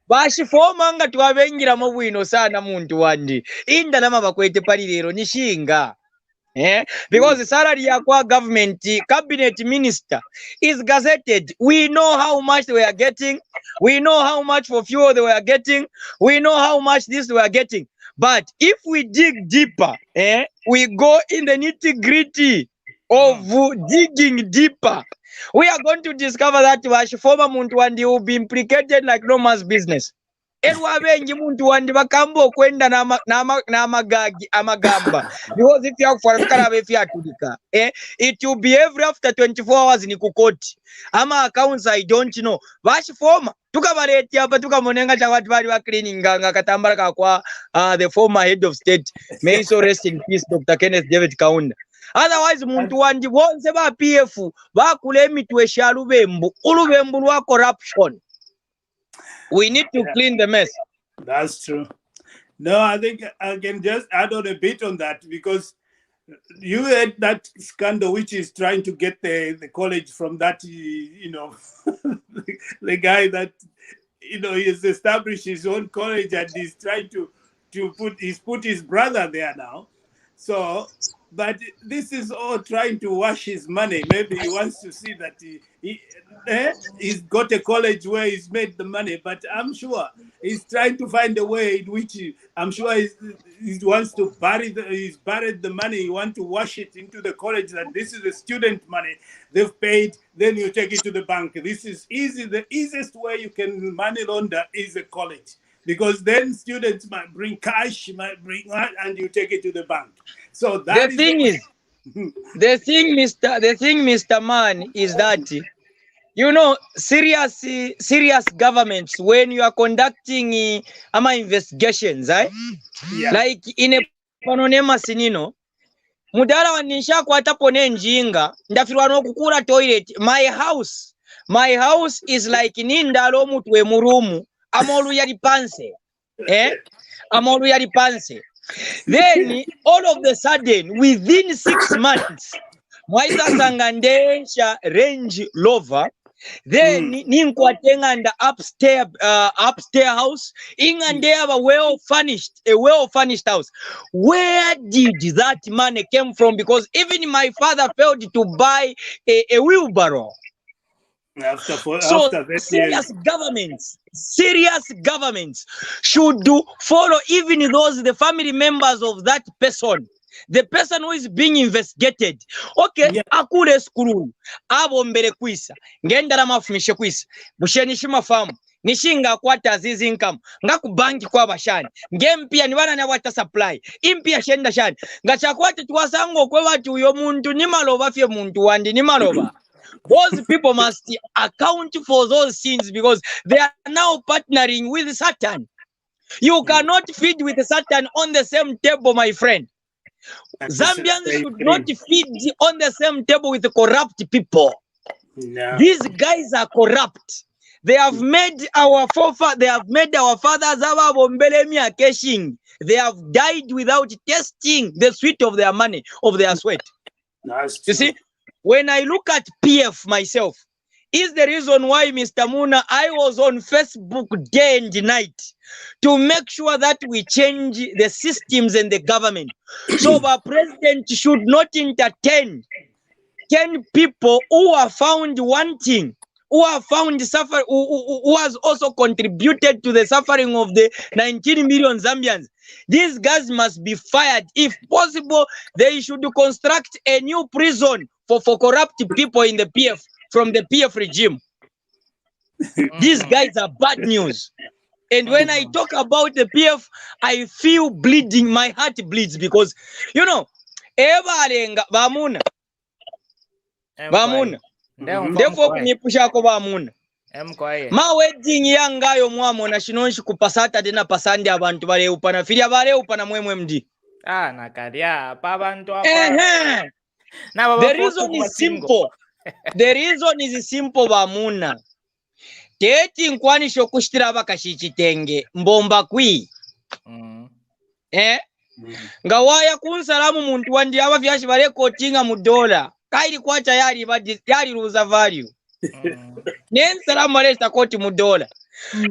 bashifoma nga twabengira mu bwino sana muntu wandi indalama bakwete pali lero nishinga. Because the salary yakwa government cabinet minister is gazetted. We know how much they were getting. We know how much for fuel they were getting. We know how much this they were getting. But if we dig deeper, we go in the nitty-gritty of digging deeper, we are going to discover that former Muntu will be implicated like no man's business. Elwabengi muntu wandi bakambo kwenda na amagamba because if you have for karabe fiatulika it will be every after 24 hours ni kukoti ama accounts I don't know bashifoma tukabareti hapa tukamonenga cha watu bali wa cleaning nga katambara kwa the former head of state, may so rest in peace, Dr. Kenneth David Kaunda. Otherwise muntu wandi bonse ba PF bakule emitwe shalubembu ulubembu lwa corruption. We need to clean the mess. That's true. No, I think I can just add on a bit on that because you had that scandal which is trying to get the college from that, the guy that, he's established his own college and he's trying to put his brother there now. So, but this is all trying to wash his money. Maybe he wants to see that he's got a college where he's made the money, but I'm sure he's trying to find a way in which I'm sure he wants to he's buried the money. He wants to wash it into the college that this is the student money they've paid. Then you take it to the bank. This is easy. The easiest way you can money launder is a college. Because then students might bring cash, and you take it to the bank. So that the thing, Mr. Man, is that serious governments when you are conducting investigations, like in a panonema sinino, mudala wanisha kwata pone njinga, ndafirwa no kukura toilet. My house is like nindalo mutwe murumu. Amolu yali panse. Then all of a sudden, within 6 months, Mwaisa Sangandesha Range Rover, then Ninkwatenga and the upstairs house, Ingande have a well furnished house. Where did that money came from? Because even my father failed to buy a wheelbarrow. Serious governments should follow even those the family members of that person, the person who is being investigated. Okay, akule skulu abombere kwisa ngendara mafumishe kwisa bushenishima famu nishinga kwata azizi income ngaku banki kwa bashani ngempia ni bana na wata supply impia shenda shani ngachakwata twasango kwe watu uyo muntu ni maloba fye muntu wandi ni maloba. Those people must account for those sins because they are now partnering with Satan. You cannot feed with Satan on the same table, my friend. Zambians should not feed on the same table with corrupt people. No. These guys are corrupt. They have made our fathers they have died without tasting the sweet of their money, of their sweat. You see? When I look at PF myself, is the reason why, Mr. Muna, I was on Facebook day and night to make sure that we change the systems and the government. So our president should not entertain 10 people who are found wanting, who are found suffering, who has also contributed to the suffering of the 19 million Zambians. These guys must be fired. If possible, they should construct a new prison for corrupt people in the PF, from the PF regime. These guys are bad news. And when I talk about the PF, I feel bleeding. My heart bleeds because, Bamuna. Therefore, Nipushako Bamuna. Ma wedding yangayo mwamo na shinonshi kupasata dena pasandi abantu bale upana filia bale upana mwemwe mdi. Nakaria pabantu apa. The reason is simple. The reason is simple, Bamuna. Teti nkwani shokushtira bakashichitenge mbomba kwi. Ngawaya kunsalamu muntu wandi aba vyashi bare kotinga mu dollar. Kairi kwacha yali ruza value. Nensalamu alesta koti mu dollar.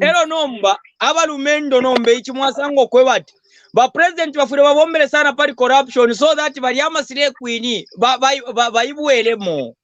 Ero nomba abalumendo nombe ichimwasango kwebati ba president bafure babombere sana pali corruption so that bali amasire queen baibwelemo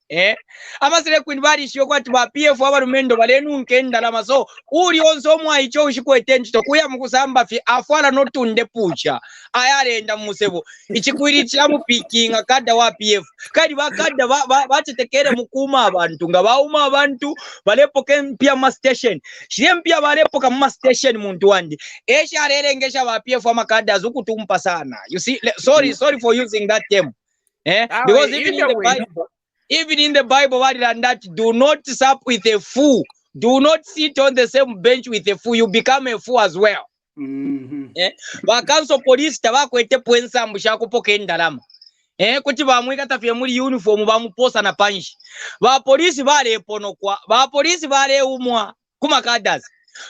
amasire queen bali shyo kwati ba PF abalumendo balenu nkendalama so uli onso omwa icho ushikwetenji to kuya mukusamba fi afwala notunde pucha ayalenda musebo ichikwiri chamu picking akada wa PF kali bakada bachitekere mukuma abantu nga bauma abantu balepo kempia ma station shirempia balepo kama station muntu wandi esharerengesha ba PF amakada azukutumpa sana. You see, sorry for using that term, because even in the Bible, what and that, do not sup with a fool, do not sit on the same bench with a fool, you become a fool as well. Bakanso police tabakwete pwensa mbushako poke ndalama. Kuti bamwika tafye muri uniform bamuposa na panshi. Ba police bale ponokwa, ba police bale umwa kumakadas.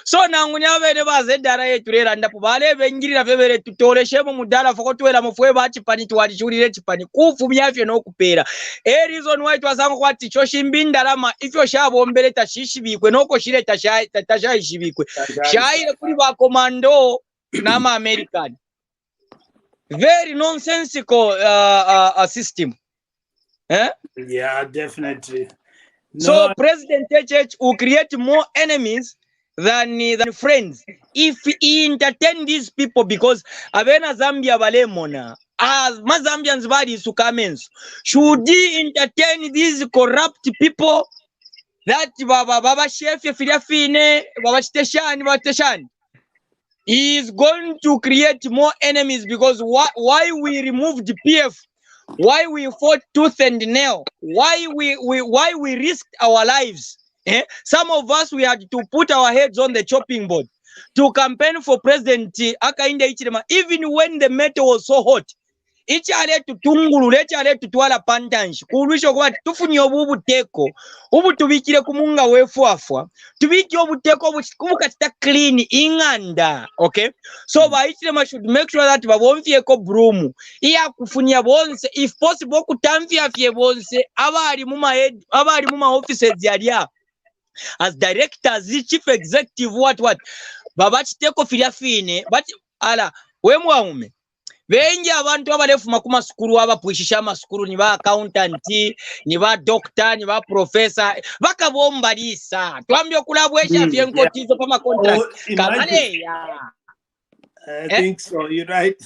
So nangunya bene ba ZRA turera ndapo bale bengirira febere tutoleshemo mudala foko twela mufwe ba chipani twalishurire chipani kufumya fye no kupera reason why twasango kwati choshimbi ndalama ifyo shabombere tashishibikwe noko shire tashayishibikwe shaire kuri ba commando na ma American very nonsensical system. Yeah, definitely. So President Church will create more enemies than friends if he entertain these people, because avena Zambia balemona as Mazambians body sukamenso should he entertain these corrupt people that baba chef filafine baba steshani he is going to create more enemies, because why we removed the PF, why we fought tooth and nail, why we risked our lives. Some of us, we had to put our heads on the chopping board to campaign for President Akainde Ichirema, even when the metal was so hot. Ichale tutungulu, ichale tutwala pantanshi, kuruisho kwa tufuni obu teko, ubu tubikire kumunga wefu afwa, tubiki obu teko, ubu katita clean inganda, okay? So ba Ichirema should make sure that babonfi eko brumu, iya kufunia bonse, if possible kutamfia fie bonse, abari muma offices yaria, as directors, chief executive, what babachi teko filafine, but ala wemwa ume bengi abantu abalefuma ku masukuru abapwishisha amasukuru ni ba accountant ni ba doctor ni ba professor bakabomba lisa twambye kulabwesha fye nkotizo pa contract kamale ya I think so, you're right.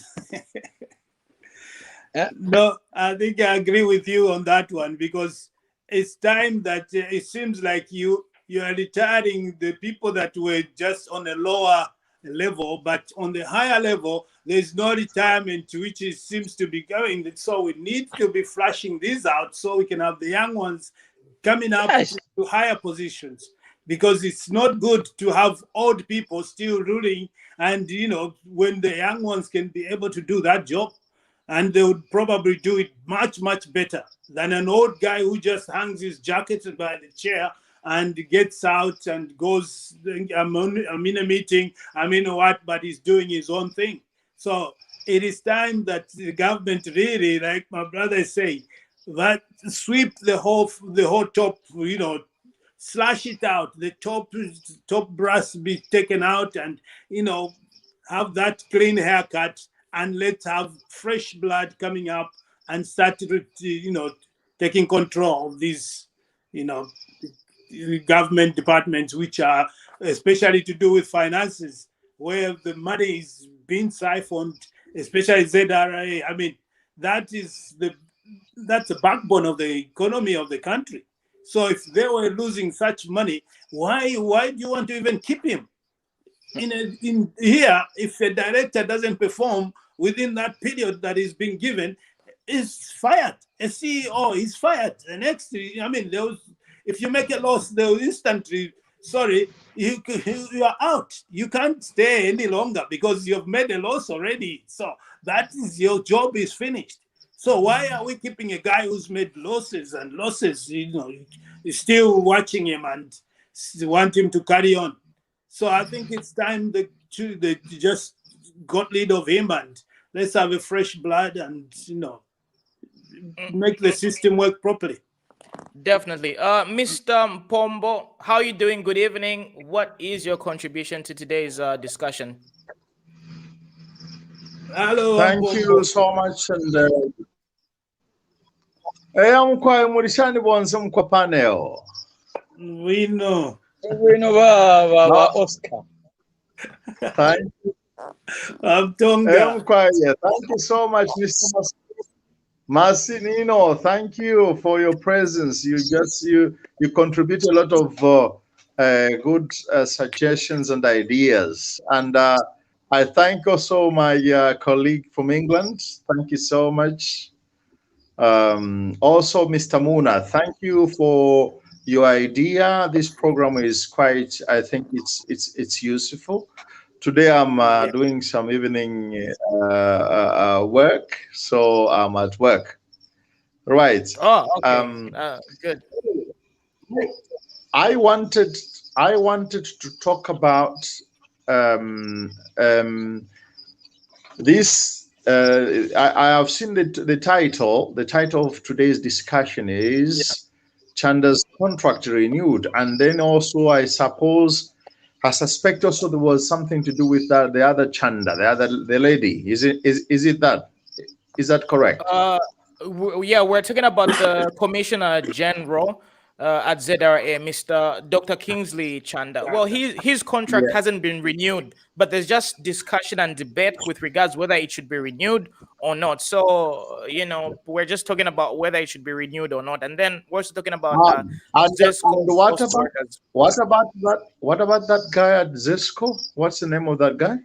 No, I think I agree with you on that one, because it's time that it seems like you are retiring the people that were just on a lower level, but on the higher level, there's no retirement to which it seems to be going. So we need to be flashing these out so we can have the young ones coming up to higher positions, because it's not good to have old people still ruling, and when the young ones can be able to do that job, and they would probably do it much better than an old guy who just hangs his jacket by the chair and gets out and goes, I'm in a meeting, but he's doing his own thing. So it is time that the government really, like my brother is saying, that sweep the whole top, slash it out, the top brass be taken out, and, have that clean haircut, and let's have fresh blood coming up and start, taking control of these, government departments, which are especially to do with finances, where the money is being siphoned, especially ZRA. That's the backbone of the economy of the country. So if they were losing such money, why do you want to even keep him? In here, if a director doesn't perform within that period that is being given, is fired. A CEO is fired. The next, if you make a loss, they'll instantly, you are out. You can't stay any longer because you've made a loss already. So that is, your job is finished. So why are we keeping a guy who's made losses and losses? Still watching him and want him to carry on. So I think it's time to just got rid of him, and let's have a fresh blood and make the system work properly. Definitely. Mr. Pombo, how are you doing? Good evening. What is your contribution to today's discussion? Hello, Thank you so much. And I'm quite Murishani Bonsum kwa panel. We know. We know Oscar. Thank you. Tonga. Thank you so much, Mr. Massinino. Thank you for your presence. You contribute a lot of good suggestions and ideas. And I thank also my colleague from England. Thank you so much. Also, Mr. Muna, thank you for your idea. This program is quite, I think it's useful. Today I'm doing some evening work, so I'm at work. Right. Oh, okay. Good. I wanted to talk about this. I have seen the title. The title of today's discussion is Chanda's contract renewed, and then also I suspect also there was something to do with the other Chanda, the lady. Is that correct? Yeah, we're talking about the Commissioner General at ZRA, Mr. Dr. Kingsley Chanda. Well, his contract hasn't been renewed, but there's just discussion and debate with regards whether it should be renewed or not. So, we're just talking about whether it should be renewed or not. And then we're also talking about ZESCO. What about that guy at ZESCO? What's the name of that guy?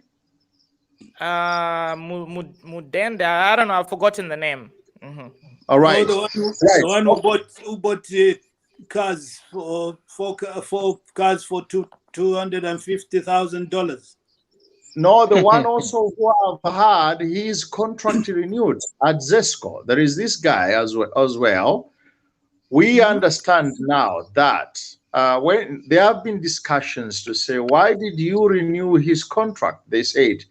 Musonda. I don't know. I've forgotten the name. Mm-hmm. All right. The one who bought cars for $250,000. No, the one also who I've had his contract renewed at ZESCO. There is this guy as well. We understand now that when there have been discussions to say, why did you renew his contract? They said,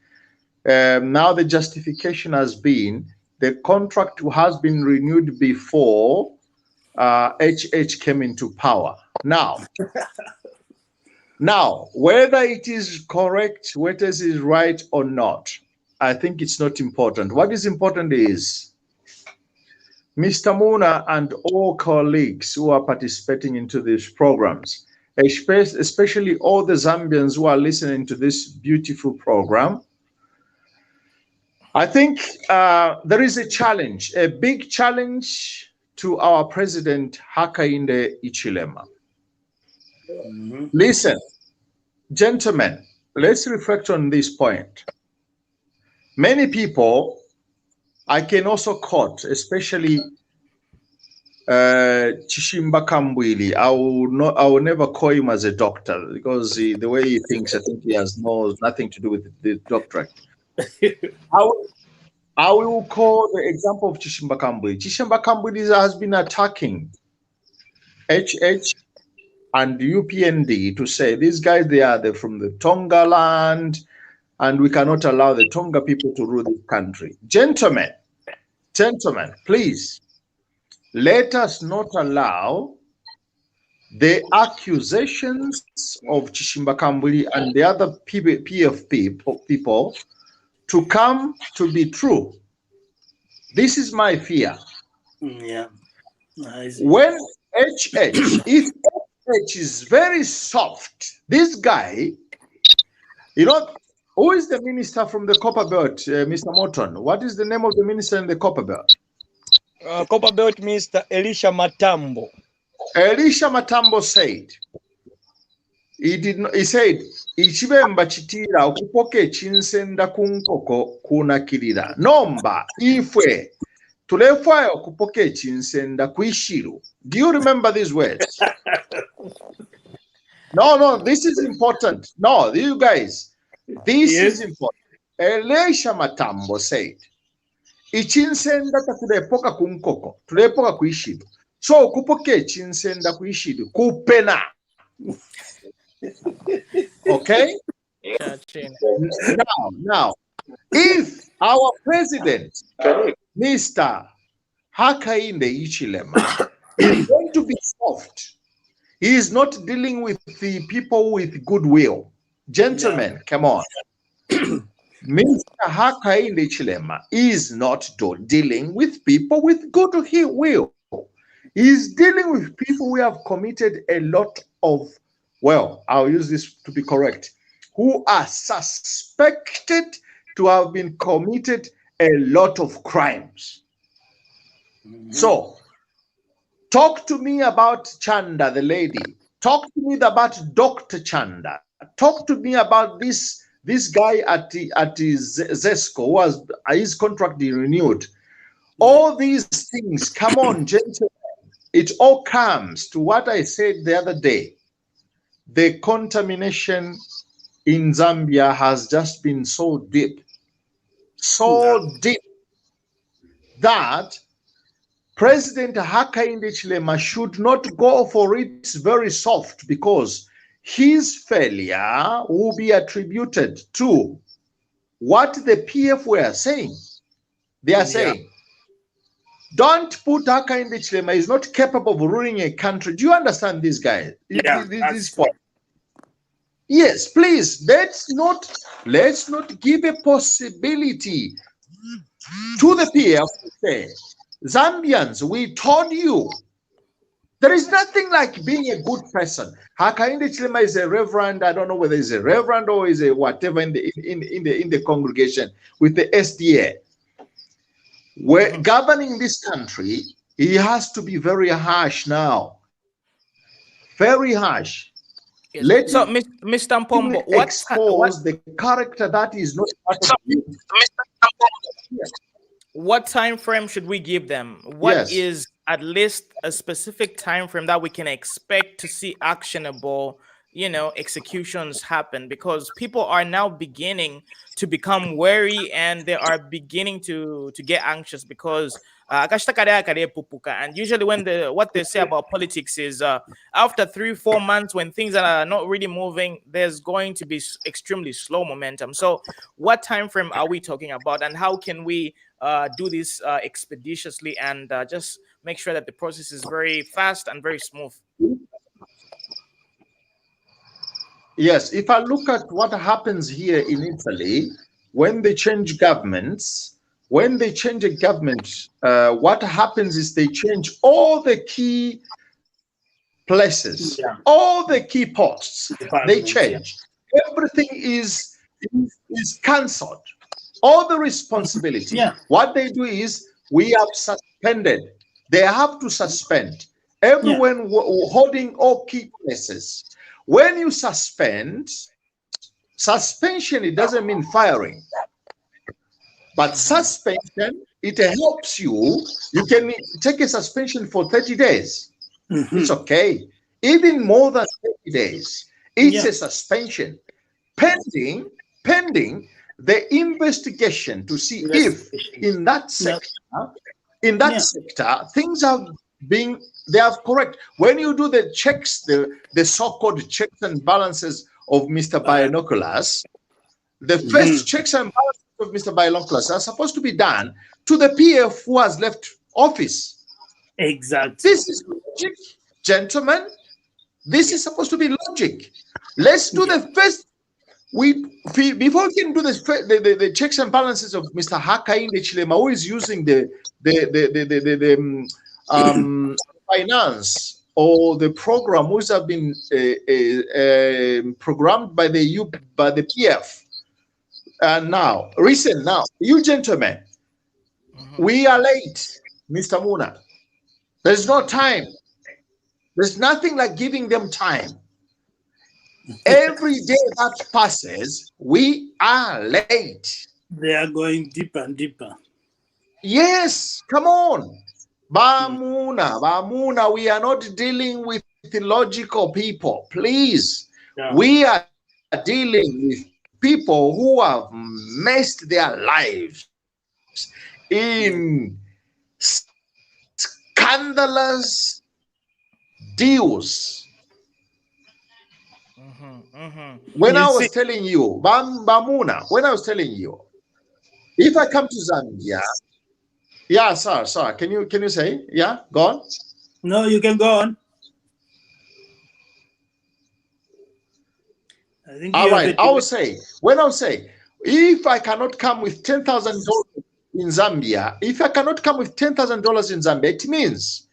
now the justification has been the contract has been renewed before HH came into power. Now, whether it is correct, whether it is right or not, I think it's not important. What is important is Mr. Muna and all colleagues who are participating into these programs, especially all the Zambians who are listening to this beautiful program, I think there is a challenge, a big challenge to our president, Hakainde Hichilema. Listen, gentlemen, let's reflect on this point. Many people, I can also quote, especially Chishimba Kambwili. I will never call him as a doctor because the way he thinks, I think he has nothing to do with the doctorate. I will call the example of Chishimba Kambwili. Chishimba Kambwili has been attacking HH and UPND to say these guys, they're from the Tonga land and we cannot allow the Tonga people to rule this country. Gentlemen, please, let us not allow the accusations of Chishimba Kambwili and the other PFP people to come to be true. This is my fear. Yeah. When HH, if HH is very soft, this guy, who is the minister from the Copper Belt, Mr. Morton? What is the name of the minister in the Copper Belt? Copper Belt Mr. Elisha Matambo. Elisha Matambo said, he said, ichibemba chitira okupoke chinsenda kunkoko kunakirira nomba ifwe tulefwayo okupoke chinsenda kuishiru. Do you remember these words? No, this is important. No, you guys, this is important. Elisha Matambo said, ichinsenda takulepoka kunkoko tulepoka kuishiru. So kupoke chinsenda kuishiru kupena. Okay. Now, if our president, Mr. Hakainde Hichilema, He's going to be soft. He is not dealing with the people with goodwill. Gentlemen, come on. Mr. Hakainde Chilema is not dealing with people with goodwill. He's dealing with people who have committed a lot of, well, I'll use this to be correct, who are suspected to have been committed a lot of crimes. So, talk to me about Chanda, the lady. Talk to me about Dr. Chanda. Talk to me about this guy at the ZESCO who has his contract renewed. All these things, come on, gentlemen. It all comes to what I said the other day. The contamination in Zambia has just been so deep, that President Hakainde Chilema should not go for it very soft, because his failure will be attributed to what the PF were saying. They are saying, don't put Hakainde Chilema, he's not capable of ruling a country. Do you understand this guy? This point. Yes, please, let's not give a possibility to the PF to say, Zambians, we told you. There is nothing like being a good person. Hakainde Chilema is a reverend. I don't know whether he's a reverend or is a whatever in the congregation with the SDA. We're governing this country. He has to be very harsh now. Very harsh. Yes. Let's so, Mr. Mpombo, expose the character that is not part of you. What time frame should we give them? What is at least a specific time frame that we can expect to see actionable, executions happen? Because people are now beginning to become wary, and they are beginning to get anxious, because and usually when what they say about politics is after 3-4 months, when things are not really moving, there's going to be extremely slow momentum. So what time frame are we talking about, and how can we do this expeditiously and just make sure that the process is very fast and very smooth? Yes, if I look at what happens here in Italy, when they change governments, what happens is they change all the key places, all the key posts. They change. Everything is cancelled. All the responsibility. What they do is, we have suspended. They have to suspend everyone holding all key places. When you suspend, suspension, it doesn't mean firing. But suspension, it helps you. You can take a suspension for 30 days. It's okay. Even more than 30 days. It's a suspension. Pending the investigation to see if in that sector, things have been, they are correct. When you do the checks, the so-called checks and balances of Mr. Binoculars, the first checks and balances of Mr. Binoculars are supposed to be done to the PF who has left office. Exactly. This is logic, gentlemen. This is supposed to be logic. Let's do the first. Before we can do the checks and balances of Mr. Hakainde Chilema, who is using the finance or the program which have been programmed by the PF. And now, you gentlemen, we are late, Mr. Muna. There's no time. There's nothing like giving them time. Every day that passes, we are late. They are going deeper and deeper. Yes, come on. Bamuna, we are not dealing with theological people, please. We are dealing with people who have messed their lives in scandalous deals. When I was telling you, Bamuna, if I come to Zambia, sir, can you say, go on? No, you can go on. I think All right, I will say, when I say, if I cannot come with $10,000 in Zambia, if I cannot come with $10,000 in Zambia, it means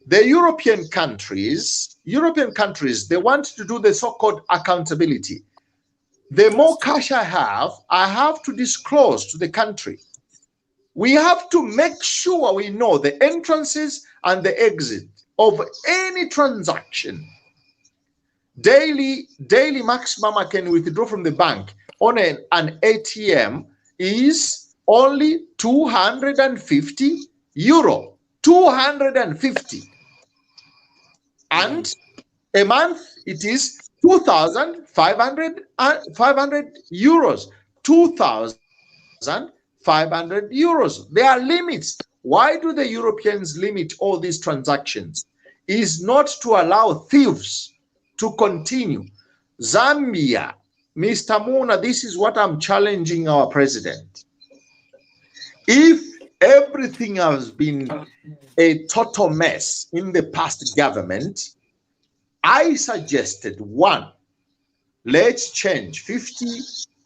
the European countries, they want to do the so-called accountability. The more cash I have to disclose to the country. We have to make sure we know the entrances and the exit of any transaction. Daily maximum I can withdraw from the bank on an ATM is only 250 euro. 250. And a month it is 2,500 euros. 2,500 euros. There are limits. Why do the Europeans limit all these transactions? Is not to allow thieves to continue. Zambia, Mr. Muna, this is what I'm challenging our president. If everything has been a total mess in the past government, I suggested, one, let's change 50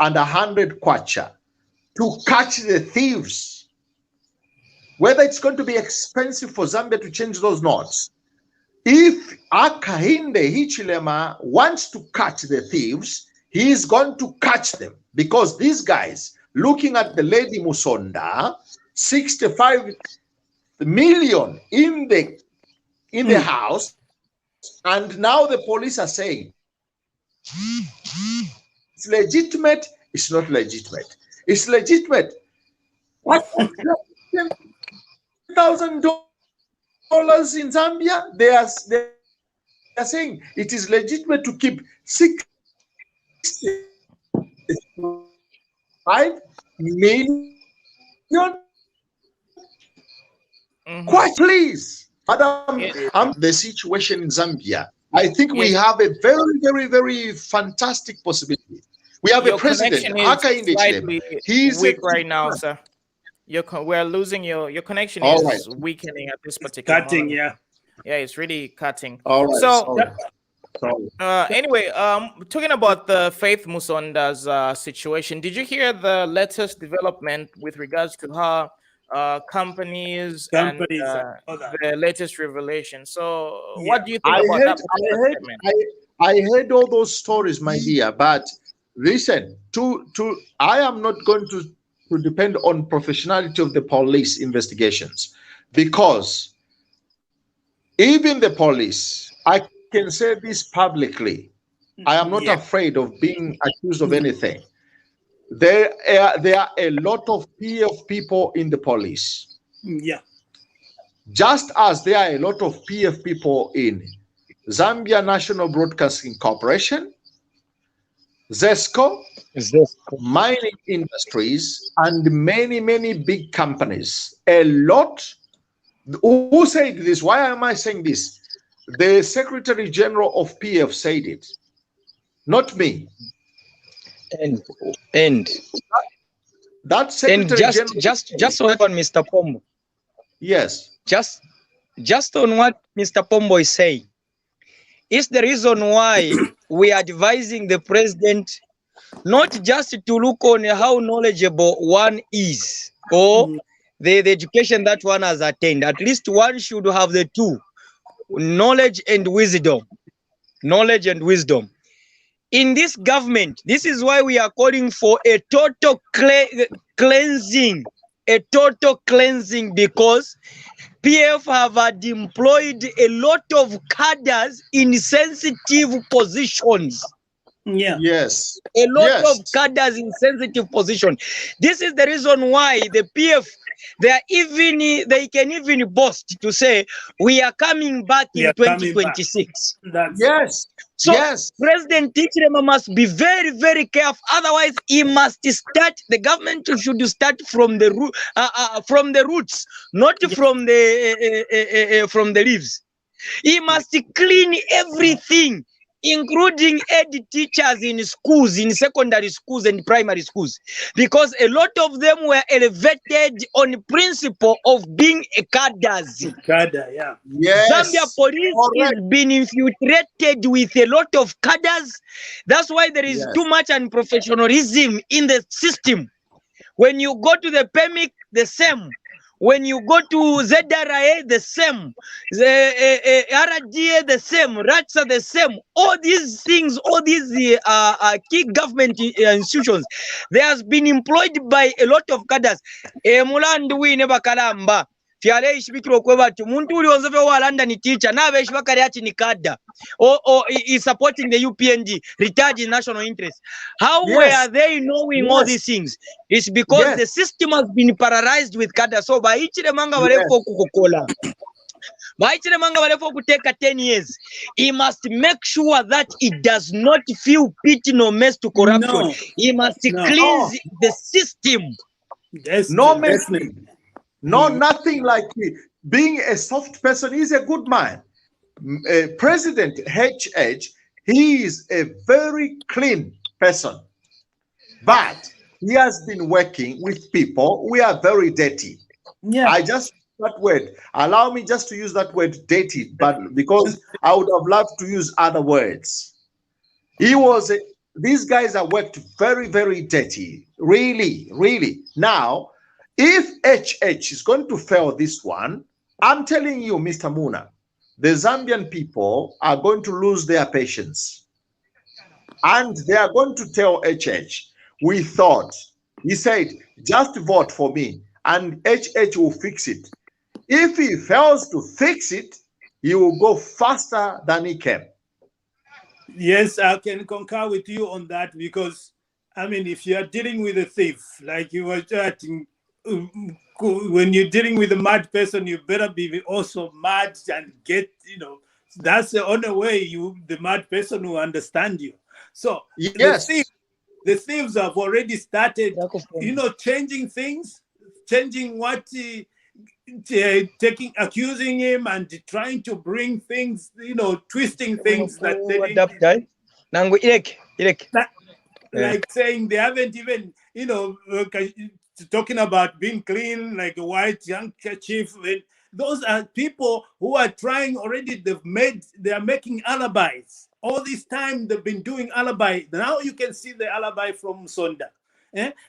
and 100 kwacha to catch the thieves. Whether it's going to be expensive for Zambia to change those notes. If Akahinde Hichilema wants to catch the thieves, he is going to catch them, because these guys, looking at the lady Musonda, 65 million in the house, and now the police are saying it's legitimate. It's not legitimate. It's legitimate. What? $1,000 in Zambia? They are saying it is legitimate to keep 65 million. Quite please, Madam. The situation in Zambia, I think we have a very, very, very fantastic possibility. We have a president. He's weak right now, sir. We're losing your connection is weakening at this particular cutting, moment. Yeah, it's really cutting. All right. So anyway, talking about the Faith Musonda's situation, did you hear the latest development with regards to her companies and the latest revelation? So what do you think about that? I heard all those stories, my dear, but listen, I am not going to depend on professionality of the police investigations, because even the police, I can say this publicly, I am not afraid of being accused of anything. There are a lot of PF people in the police. Just as there are a lot of PF people in Zambia National Broadcasting Corporation, ZESCO, mining industries, and many, many big companies. A lot. Who said this? Why am I saying this? The Secretary General of PF said it, not me. And that Secretary General. Just on Mr. Pombo. Yes. Just on what Mr. Pombo is saying. Is the reason why we are advising the president not just to look on how knowledgeable one is or the education that one has attained. At least one should have the two, knowledge and wisdom. Knowledge and wisdom. In this government, this is why we are calling for a total cleansing. A total cleansing, because PF have employed a lot of cadres in sensitive positions. Yes. A lot of cadres in sensitive position. This is the reason why the PF, they can even boast to say we are coming back in 2026. Yes. So President Tichirema must be very, very careful. Otherwise, he must start. The government should start from the roots, not from the leaves. He must clean everything. including ed teachers in schools, in secondary schools and primary schools, because a lot of them were elevated on principle of being cadres. Kada, yeah. Zambia Yes. police Correct. is being infiltrated with a lot of cadres. That's why there is Yes. too much unprofessionalism in the system. When you go to the PEMIC, the same. When you go to ZRA, the same. The RDA, the same. RATSA, the same. All these things, all these key government institutions, they has been employed by a lot of cadres. Mulandu we never kalamba. Fyale ishibikiro kweba tu muntu uli onzove wa London teacher na ave ishibakari ati ni kada or is supporting the UPND retired in national interest. How Yes. were they knowing all these things? It's because the system has been paralyzed with kada. So by each manga barefo kukokola. By each manga barefo kuteka 10 years. He must make sure that it does not feel pity no mess to corruption. No. He must No. cleanse the system. That's No definitely. messing. No, nothing like being a soft person. He's a good man. President HH, he is a very clean person, but he has been working with people who are very dirty. Yeah. I just that word. Allow me just to use that word dirty, but because I would have loved to use other words. He was these guys have worked very, very dirty. Really, really. Now, if HH is going to fail this one, I'm telling you, Mr. Muna, the Zambian people are going to lose their patience. And they are going to tell HH, we thought, he said, just vote for me and HH will fix it. If he fails to fix it, he will go faster than he came. Yes, I can concur with you on that because, I mean, if you are dealing with a thief, like you were chatting, when you're dealing with a mad person, you better be also mad and get, that's the only way the mad person will understand you. So Yes. the thieves have already started, changing things, changing what accusing him and trying to bring things, twisting things that they didn't, like saying they haven't even, talking about being clean, like a white handkerchief. Those are people who are trying already. They are making alibis. All this time they've been doing alibi. Now you can see the alibi from Musonda.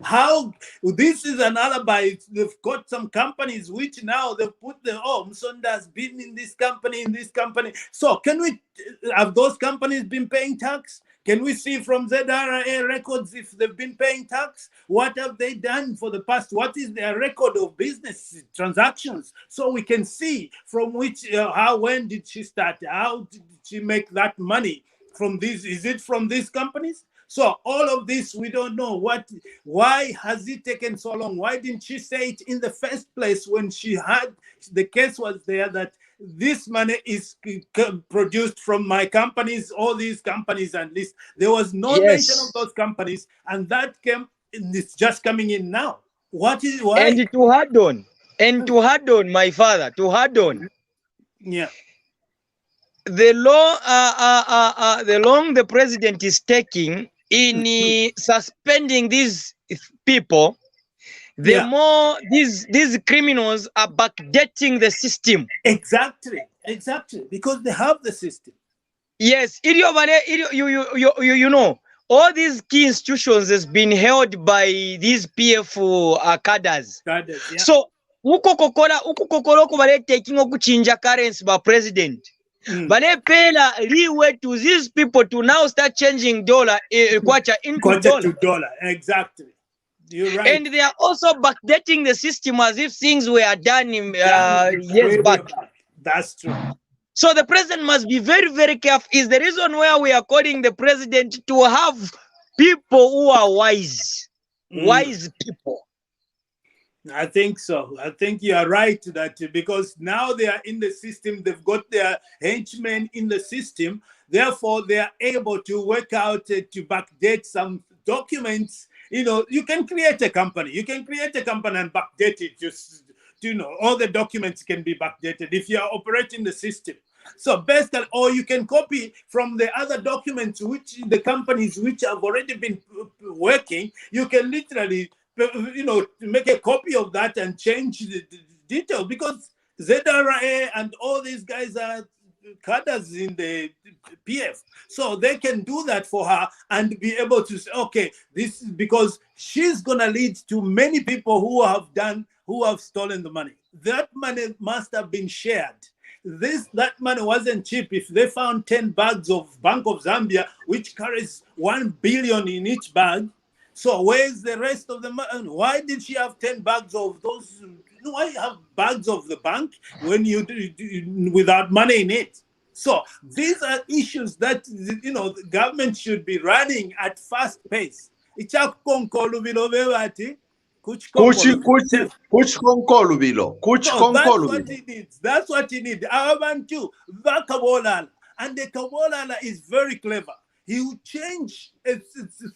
How this is an alibi. They've got some companies which now they've put Musonda has been in this company, So can we have those companies been paying tax? Can we see from ZRA records if they've been paying tax? What have they done for the past? What is their record of business transactions? So we can see from which, when did she start? How did she make that money from this? Is it from these companies? So all of this, we don't know. Why has it taken so long? Why didn't she say it in the first place when she had, the case was there that this money is produced from my companies, all these companies, and this. There was no mention of those companies, and that it's just coming in now. Why? And to add on, my father, yeah. The long the president is taking in suspending these people, the more these criminals are backdating the system. Exactly, because they have the system. Yes, all these key institutions has been held by these PF cadres. So ukukokora taking okuchinja currency by president. But they pay leeway to these people to now start changing dollar kwacha into dollar. Exactly. You're right. And they are also backdating the system as if things were done years back. That's true. So the president must be very, very careful. Is the reason why we are calling the president to have people who are wise people. I think so. I think you are right that because now they are in the system, they've got their henchmen in the system. Therefore, they are able to work out to backdate some documents. You can create a company. You can create a company and backdate it. Just all the documents can be backdated if you are operating the system. So basically, or you can copy from the other documents which the companies which have already been working. You can literally, make a copy of that and change the detail, because ZRA and all these guys are cadres in the PF, so they can do that for her and be able to say, okay, this is because she's gonna lead to many people who have stolen the money. That money must have been shared. That money wasn't cheap. If they found 10 bags of Bank of Zambia, which carries 1 billion in each bag, so where's the rest of the money? Why did she have 10 bags of those? Why have bags of the bank when you without money in it? So these are issues that the government should be running at fast pace. Kuch konkolu bilo. Kuch So that's konkolu what bilo. he needs. That's what he needs. Abantu, Vakabolala. And the Kabolala is very clever. He will change the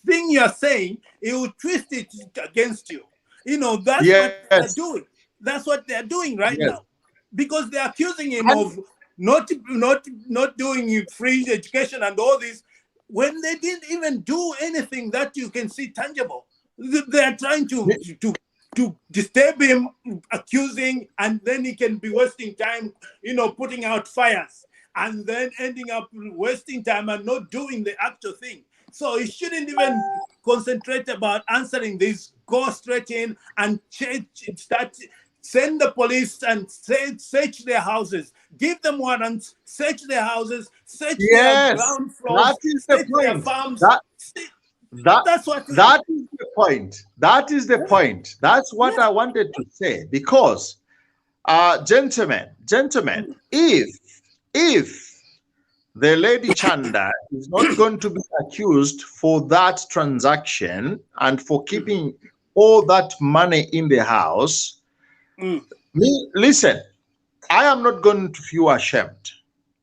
thing you're saying, he will twist it against you. That's what they're doing. That's what they're doing right now. Because they're accusing him of not doing free education and all this, when they didn't even do anything that you can see tangible. They're trying to disturb him, accusing, and then he can be wasting time, putting out fires, and then ending up wasting time and not doing the actual thing. So he shouldn't even concentrate about answering this. Go straight in and send the police and search their houses. Give them warrants, search their houses, search their ground floors, that is the search their point. farms. That's what that is the point. That is the point. That's what I wanted to say. Because, gentlemen, if the lady Chanda is not going to be accused for that transaction and for keeping all that money in the house, listen, I am not going to feel ashamed.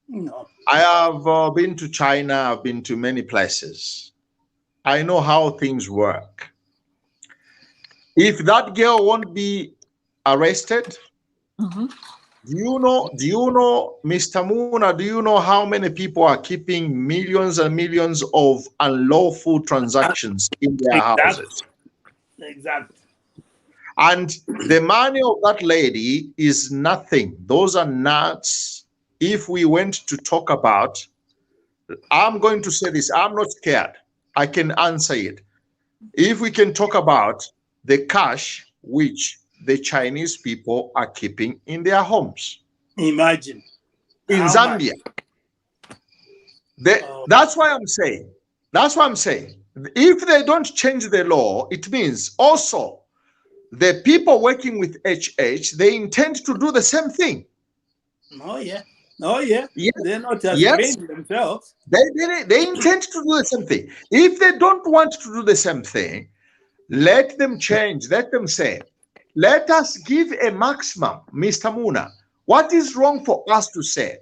No. I have been to China. I've been to many places. I know how things work. If that girl won't be arrested, do you know, Mr. Muna, do you know how many people are keeping millions and millions of unlawful transactions in their houses? Exactly. And the money of that lady is nothing. Those are nuts. If we went to talk about, I'm going to say this, I'm not scared. I can answer it. If we can talk about the cash which the Chinese people are keeping in their homes. Imagine. In Zambia. That's why I'm saying. That's what I'm saying. If they don't change the law, it means also the people working with HH, they intend to do the same thing. Oh, yeah. Oh, yeah. Yes. They're not just paying themselves. They intend to do the same thing. If they don't want to do the same thing, let them change. Let them say, let us give a maximum, Mr. Muna. What is wrong for us to say,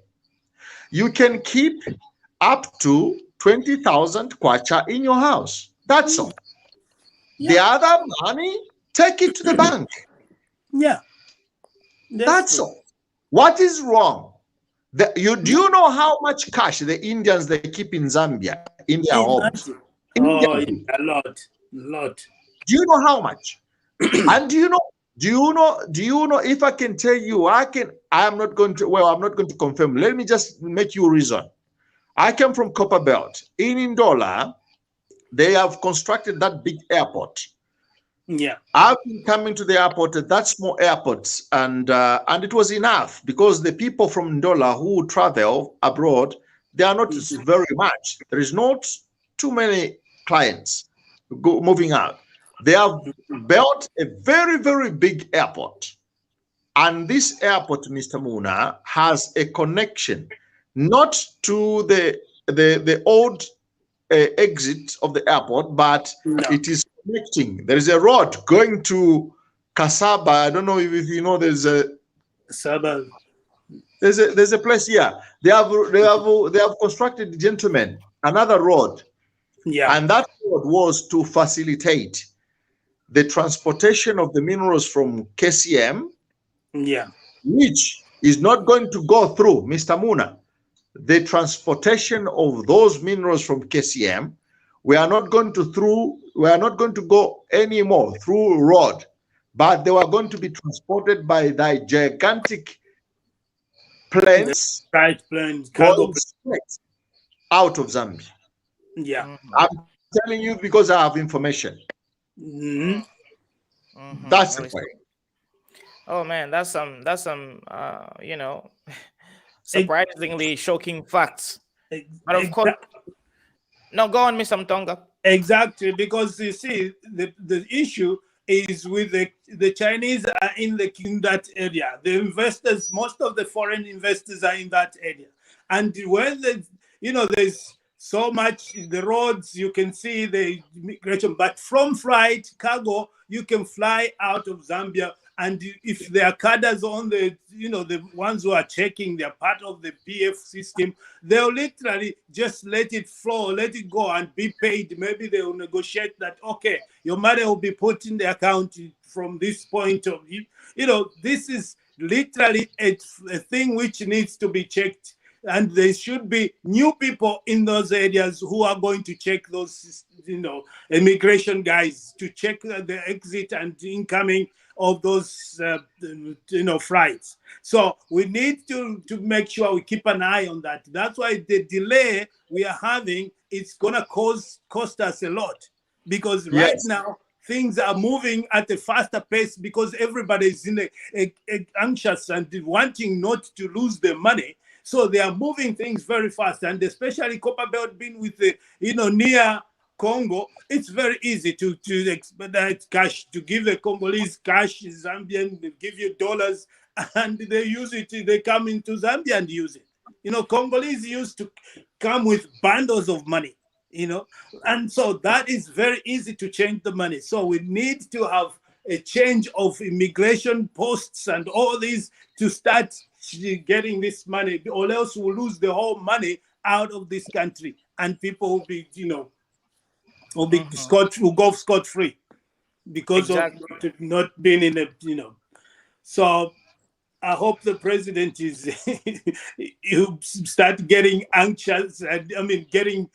you can keep up to 20,000 kwacha in your house? That's all. Yeah. The other money, take it to the bank. Yeah. That's all. What is wrong? Do you know how much cash the Indians they keep in Zambia in their homes? Oh, a lot. Do you know how much? And do you know if I can tell you, I'm not going to confirm. Let me just make you reason. I came from Copper Belt. In Ndola, they have constructed that big airport. Yeah, I've been coming to the airport at that small airport, and it was enough because the people from Ndola who travel abroad, they are not very much. There is not too many clients moving out. They have built a very, very big airport, and this airport, Mr. Muna, has a connection not to the old exit of the airport, but it is connecting. There is a road going to Kasaba. I don't know if you know. There's a suburb. There's a place here. They have constructed, gentlemen, another road. Yeah, and that road was to facilitate the transportation of the minerals from KCM. Yeah, Which is not going to go through, Mr. Muna. the transportation of those minerals from KCM. We are not going to go anymore through road, but they were going to be transported by the gigantic planes, Right planes, cargo going straight out of Zambia. Yeah. I'm telling you because I have information. That's the point. Oh man, that's some surprisingly shocking facts. But of course, no, go on, Mr. Mtonga. Exactly, because you see, the issue is with the Chinese are in that area. The investors, most of the foreign investors are in that area, and when there's so much the roads, you can see the immigration, but from flight cargo, you can fly out of Zambia. And if there are cadres on the ones who are checking, they're part of the PF system, they'll literally just let it flow, let it go and be paid. Maybe they'll negotiate that, okay, your money will be put in the account from this point of view. This is literally a thing which needs to be checked. And there should be new people in those areas who are going to check those, immigration guys to check the exit and incoming of those, flights. So we need to make sure we keep an eye on that. That's why the delay we are having, it's going to cost us a lot, because right now things are moving at a faster pace because everybody is in anxious and wanting not to lose their money. So they are moving things very fast, and especially Copperbelt being with the, near Congo, it's very easy to expedite cash, to give the Congolese cash, Zambian, they give you dollars, and they use it. They come into Zambia and use it. Congolese used to come with bundles of money, and so that is very easy to change the money. So we need to have a change of immigration posts and all these to start getting this money, or else we'll lose the whole money out of this country, and people will be, will go scot-free because of not being in a, So I hope the president is you start getting anxious and getting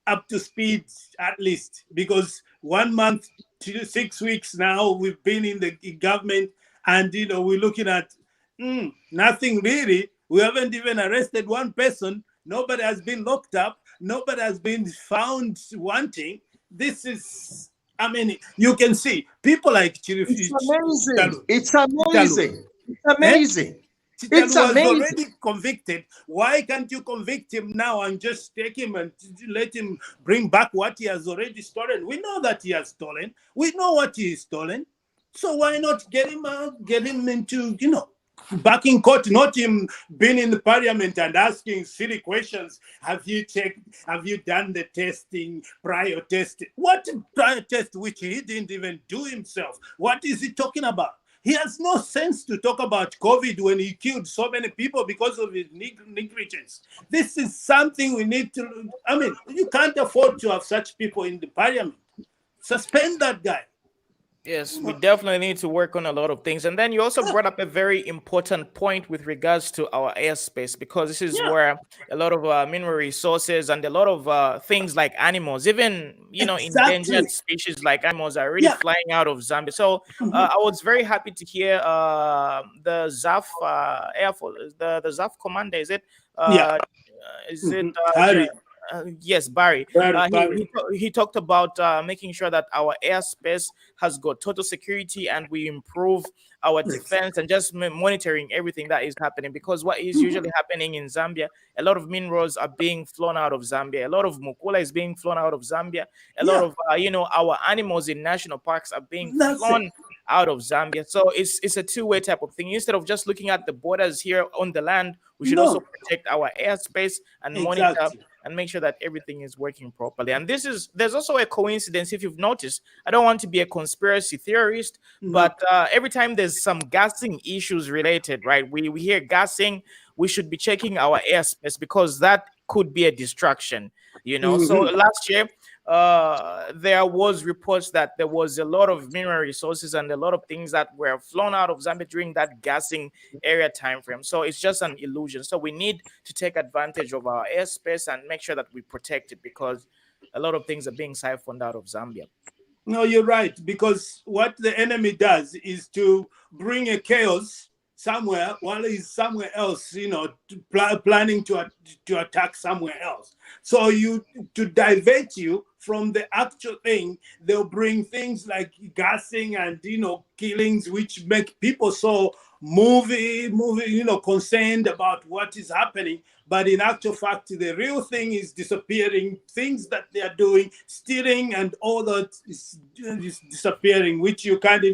up to speed at least, because 1 month to 6 weeks now we've been in the government, and we're looking at nothing really. We haven't even arrested one person. Nobody has been locked up. Nobody has been found wanting. This is, you can see people like Chirifi. It's amazing. It's was already convicted. Why can't you convict him now and just take him and let him bring back what he has already stolen? We know that he has stolen. We know what he has stolen. So why not get him out, get him into, back in court, not him being in the parliament and asking silly questions. Have you checked? Have you done the testing, prior testing? What prior test which he didn't even do himself? What is he talking about? He has no sense to talk about COVID when he killed so many people because of his negligence. This is something we need to, you can't afford to have such people in the parliament. Suspend that guy. Yes, we definitely need to work on a lot of things. And then you also brought up a very important point with regards to our airspace, because this is where a lot of mineral resources and a lot of things like animals, even, endangered species like animals are already flying out of Zambia. So I was very happy to hear the ZAF Air Force, the ZAF commander, is it? Harry. Yes, Barry. He talked about making sure that our airspace has got total security and we improve our defense and just monitoring everything that is happening. Because what is usually happening in Zambia, a lot of minerals are being flown out of Zambia. A lot of mukula is being flown out of Zambia. A lot of, our animals in national parks are being flown out of Zambia. So it's a two-way type of thing. Instead of just looking at the borders here on the land, we should also protect our airspace and monitor and make sure that everything is working properly. And there's also a coincidence, if you've noticed. I don't want to be a conspiracy theorist, but every time there's some gassing issues related, right? We hear gassing, we should be checking our airspace because that could be a distraction, So last year, there was reports that there was a lot of mineral resources and a lot of things that were flown out of Zambia during that gassing area time frame. So it's just an illusion. So we need to take advantage of our airspace and make sure that we protect it, because a lot of things are being siphoned out of Zambia. No, you're right, because what the enemy does is to bring a chaos somewhere while he's somewhere else, planning to attack somewhere else. So to divert you from the actual thing, they'll bring things like gassing and killings, which make people so concerned about what is happening. But in actual fact, the real thing is disappearing. Things that they are doing, stealing and all that is disappearing, which you don't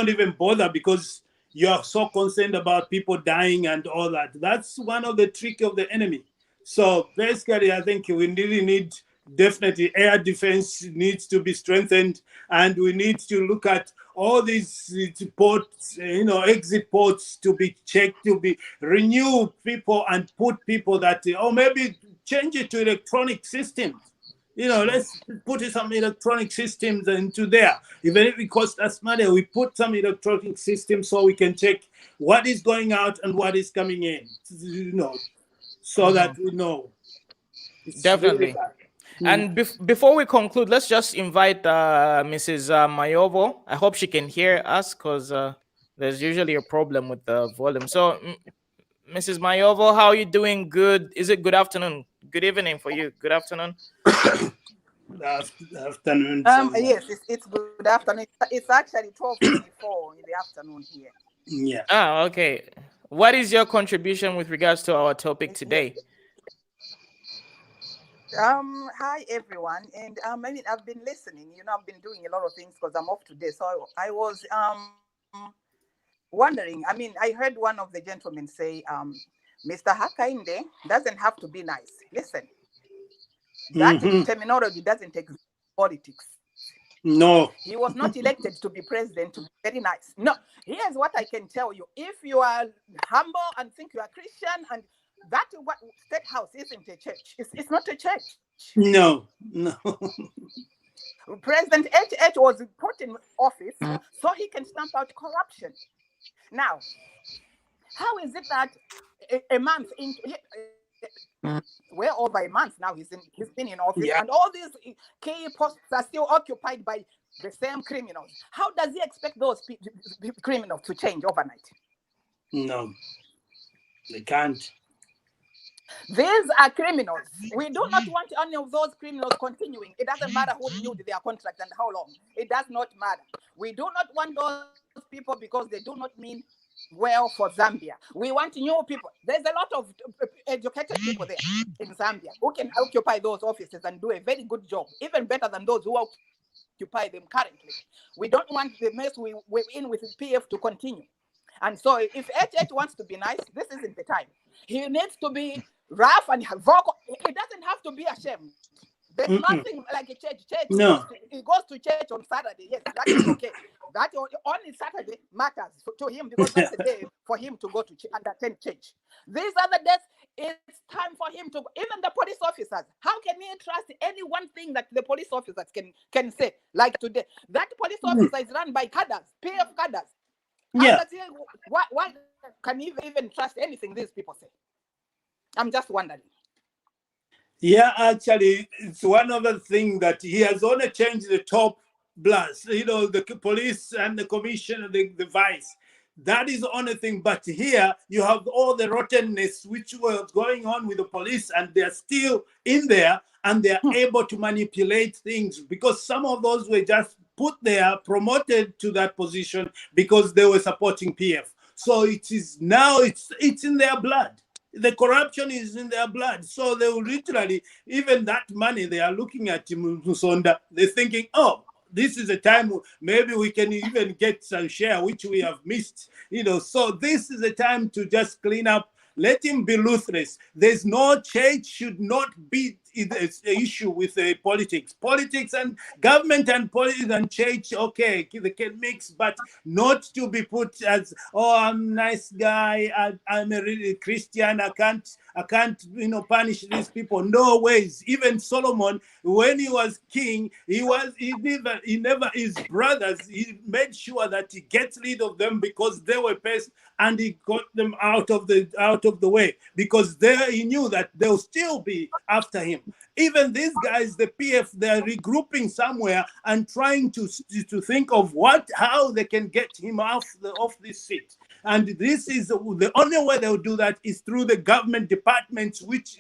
even bother, because you are so concerned about people dying and all that. That's one of the tricks of the enemy. So basically, I think we really need, definitely air defense needs to be strengthened, and we need to look at all these ports, exit ports to be checked, to be renew people and put people that, or maybe change it to electronic systems. Let's put some electronic systems into there. Even if it costs us money, we put some electronic systems so we can check what is going out and what is coming in, so that we know. It's definitely. really bad. And before we conclude, let's just invite Mrs. Mayovo. I hope she can hear us, because there's usually a problem with the volume. So, Mrs. Mayovo, how are you doing? Good. Is it good afternoon? Good evening for you. Good afternoon. Afternoon. Yes, it's good afternoon. It's actually 12:54 in the afternoon here. Yeah. Ah, okay. What is your contribution with regards to our topic today? Hi everyone, and I've been listening. I've been doing a lot of things because I'm off today. So I was wondering. I heard one of the gentlemen say, Mr. Hakainde doesn't have to be nice. Listen, that terminology doesn't exist in politics. No. He was not elected to be president to be very nice. No. Here's what I can tell you. If you are humble and think you are Christian, and that what State House isn't a church. It's not a church. No. President HH was put in office so he can stamp out corruption. Now, how is it that a month into we're over a month now, he's been in office, and all these key posts are still occupied by the same criminals? How does he expect those criminals to change overnight? No, they can't. These are criminals. We do not want any of those criminals continuing. It doesn't matter who renewed their contract and how long. It does not matter. We do not want those people because they do not mean well for Zambia. We want new people. There's a lot of educated people there in Zambia who can occupy those offices and do a very good job, even better than those who occupy them currently. We don't want the mess we're in with PF to continue. And so if HH wants to be nice, this isn't the time. He needs to be rough and vocal. It doesn't have to be ashamed. There's nothing like a church. No. He goes to church on Saturday. Yes, that is okay. That only Saturday matters to him, because that's the day for him to go to and attend church. These other days, it's time for him to, even the police officers, how can he trust any one thing that the police officers can say? Like today, that police officer is run by cadres, PF cadres. Yeah. Why can he even trust anything these people say? I'm just wondering. Yeah, actually, it's one other thing that he has only changed the top brass, the police and the commissioner, the vice. That is the only thing. But here you have all the rottenness which was going on with the police, and they're still in there, and they're able to manipulate things, because some of those were just put there, promoted to that position because they were supporting PF. So it is now, it's in their blood. The corruption is in their blood. So they will literally, even that money they are looking at Musonda, they're thinking, oh, this is a time maybe we can even get some share, which we have missed. So this is a time to just clean up. Let him be ruthless. There's no church should not be, it's the issue with politics and government and politics and church. Okay, they can mix, but not to be put as, oh, I'm a nice guy, I'm a really Christian, I can't punish these people. No ways. Even Solomon, when he was king, he never his brothers, he made sure that he gets rid of them because they were pests, and he got them out of the way, because he knew that they'll still be after him. Even these guys, the PF, they're regrouping somewhere and trying to think of how they can get him off this seat. And this is the only way they'll do that is through the government departments, which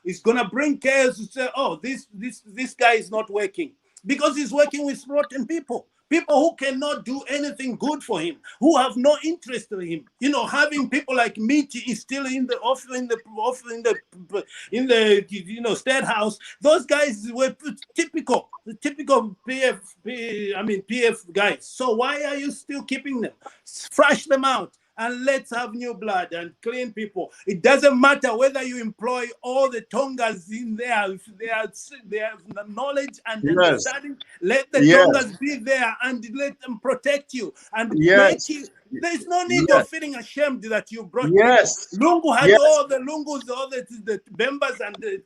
is gonna bring chaos to say, oh, this guy is not working, because he's working with rotten people who cannot do anything good for him, who have no interest in him. Having people like Miti is still in the state house. Those guys were typical PF guys. So why are you still keeping them? Flush them out. And let's have new blood and clean people. It doesn't matter whether you employ all the Tongas in there. If they have the knowledge and understanding, let the Tongas be there and let them protect you and make you. There's no need of feeling ashamed that you brought people. Lungu had all the Lungus, all the Bembas and the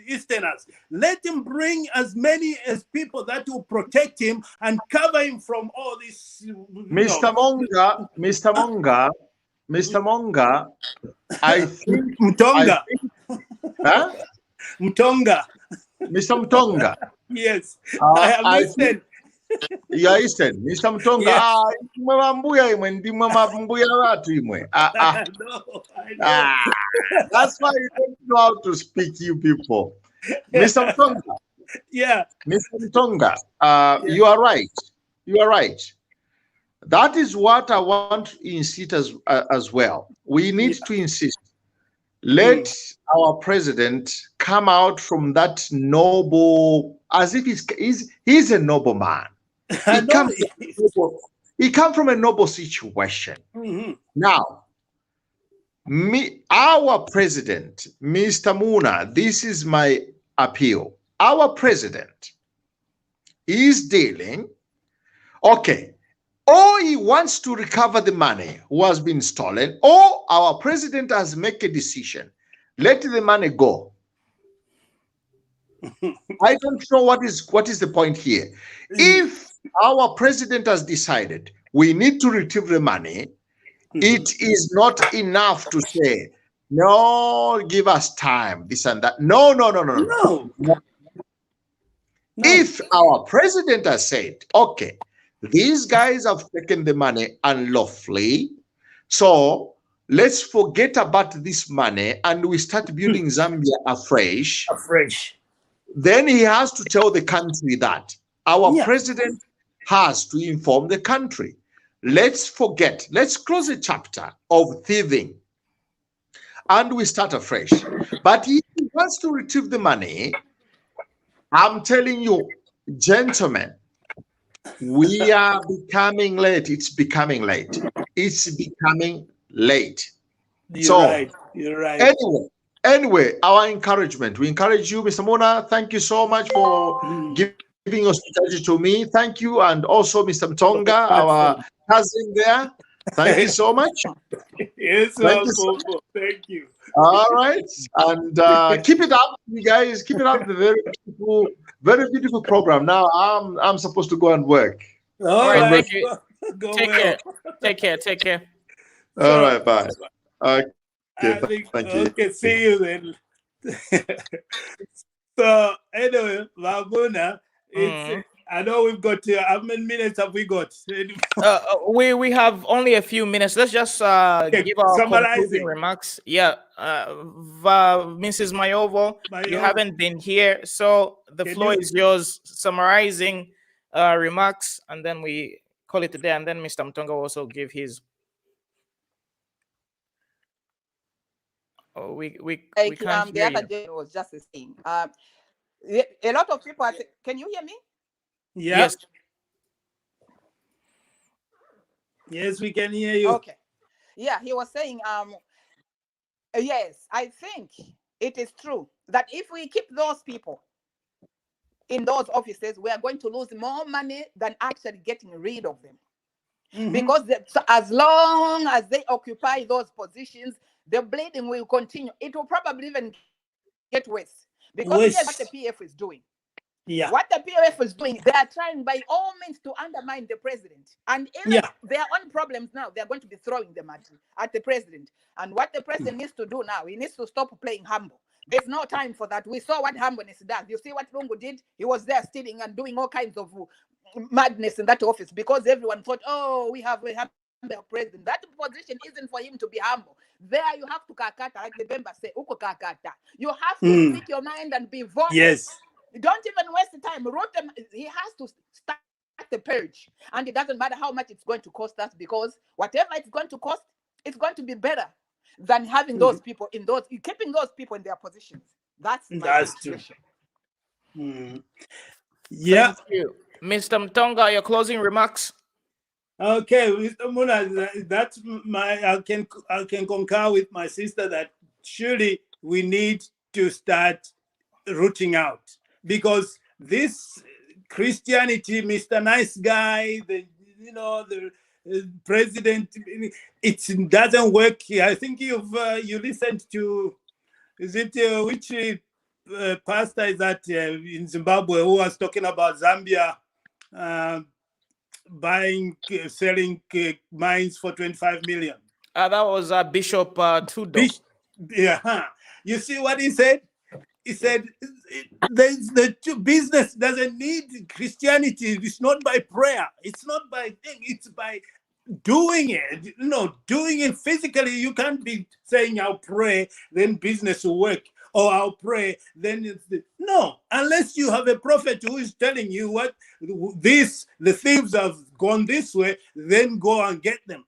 Easterners. Let him bring as many as people that will protect him and cover him from all this. Mr. Monga, I think Mtonga. Huh? Mtonga. Mr. Mtonga. Yes, I have listened. You listen, Mr. Mtonga. Yes. That's why you don't know how to speak, you people. Mr. Mtonga. Yeah. Mr. Mtonga, you are right. You are right. That is what I want to insist as well. We need to insist. Let our president come out from that noble, as if he's a noble man. He come from a noble situation. Now, our president, Mr. Muna, this is my appeal. Our president is dealing, okay, or he wants to recover the money who has been stolen, or our president has made a decision. Let the money go. I don't know what is the point here. If our president has decided we need to retrieve the money, it is not enough to say, no, give us time, this and that. No. If our president has said, okay, these guys have taken the money unlawfully, so let's forget about this money and we start building Zambia afresh. Then he has to tell the country that our president has to inform the country. Let's close the chapter of thieving and we start afresh. But if he wants to retrieve the money, I'm telling you, gentlemen, we are becoming late. It's becoming late. It's becoming late. You're right. Anyway, our encouragement. We encourage you, Mr. Mona. Thank you so much for giving hospitality to me. Thank you. And also Mr. Mtonga, our cousin there. Thank you so much. Yes, thank you. All right. And keep it up, you guys. Keep it up. Very beautiful program. Now I'm supposed to go and work. All right. Thank you. Take care. All right. Bye. Okay. Thank you. Okay. See you then. So anyway, Laguna, I know we've got how many minutes have we got? We have only a few minutes. Let's just give our concluding remarks. Yeah, Mrs. Mayovo, you haven't been here, so the floor is yours. Summarizing remarks, and then we call it a day. And then Mr. Mtonga will also give his. Oh, we can't hear the other day was just a thing. A lot of people can you hear me? Yeah. Yes, we can hear you. Okay. Yeah, he was saying, yes, I think it is true that if we keep those people in those offices, we are going to lose more money than actually getting rid of them. Because so as long as they occupy those positions, the bleeding will continue. It will probably even get worse. Because here's what the PF is doing. Yeah. What the PF is doing, they are trying by all means to undermine the president. And even their own problems now, they're going to be throwing them at the president. And what the president needs to do now, he needs to stop playing humble. There's no time for that. We saw what humbleness does. You see what Lungu did? He was there stealing and doing all kinds of madness in that office because everyone thought, oh, we have a humble president. That position isn't for him to be humble. There you have to kakata, like the member say, uko kakata. You have to speak your mind and be vocal. Yes. Don't even waste the time. He has to start the purge. And it doesn't matter how much it's going to cost us, because whatever it's going to cost, it's going to be better than having those people keeping those people in their positions. That's true. Yeah. Thank you. Mr. Mtonga, your closing remarks. Okay, Mr. Muna, that's I can concur with my sister that surely we need to start rooting out, because this Christianity, Mr. Nice Guy, the president, it doesn't work. I think you listened to, is it which pastor is that in Zimbabwe who was talking about Zambia selling mines for 25 million? That was Bishop Tudo. Yeah, you see what he said? He said the business doesn't need Christianity. It's not by prayer. It's not by thing. It's by doing it. Doing it physically. You can't be saying I'll pray, then business will work. Or I'll pray, then no. Unless you have a prophet who is telling you what the thieves have gone this way, then go and get them.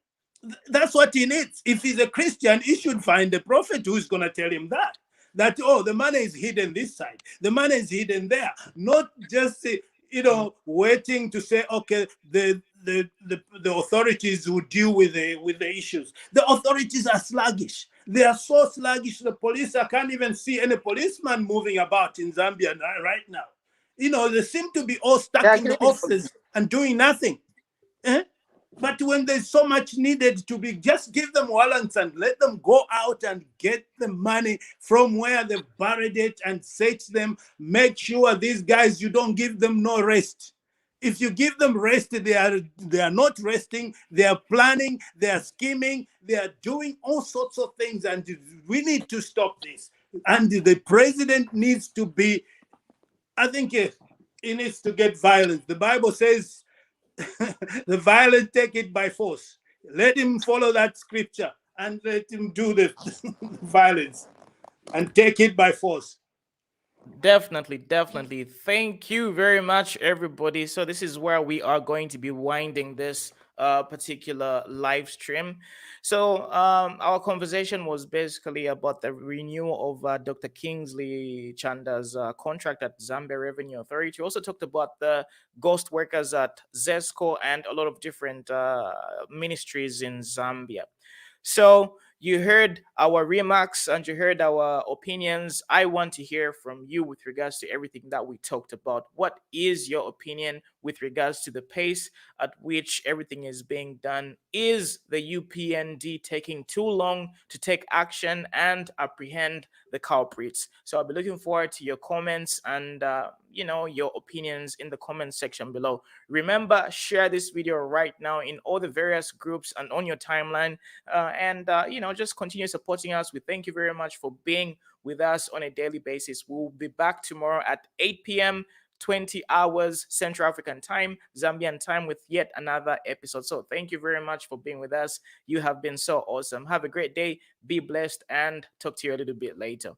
That's what he needs. If he's a Christian, he should find a prophet who is going to tell him that the money is hidden this side, the money is hidden there, not just waiting to say, okay, the authorities will deal with the issues. The authorities are sluggish. They are so sluggish. The police, I can't even see any policeman moving about in Zambia right now. They seem to be all stuck in the offices and doing nothing. But when there's so much needed to be, just give them warrants and let them go out and get the money from where they've buried it and search them. Make sure these guys, you don't give them no rest. If you give them rest, they are not resting. They are planning. They are scheming. They are doing all sorts of things, and we need to stop this. And the president needs to be, I think he needs to get violent. The Bible says, the violent take it by force. Let him follow that scripture and let him do the violence and take it by force. Definitely. Thank you very much, everybody. So this is where we are going to be winding this particular live stream. So our conversation was basically about the renewal of Dr. Kingsley Chanda's contract at Zambia Revenue Authority. We also talked about the ghost workers at ZESCO and a lot of different ministries in Zambia. So you heard our remarks and you heard our opinions. I want to hear from you with regards to everything that we talked about. What is your opinion with regards to the pace at which everything is being done? Is the UPND taking too long to take action and apprehend the culprits? So I'll be looking forward to your comments and your opinions in the comment section below. Remember, share this video right now in all the various groups and on your timeline, and just continue supporting us. We thank you very much for being with us on a daily basis. We'll be back tomorrow at 8 p.m. 20 hours Central African time, Zambian time, with yet another episode. So thank you very much for being with us. You have been so awesome. Have a great day, be blessed, and talk to you a little bit later.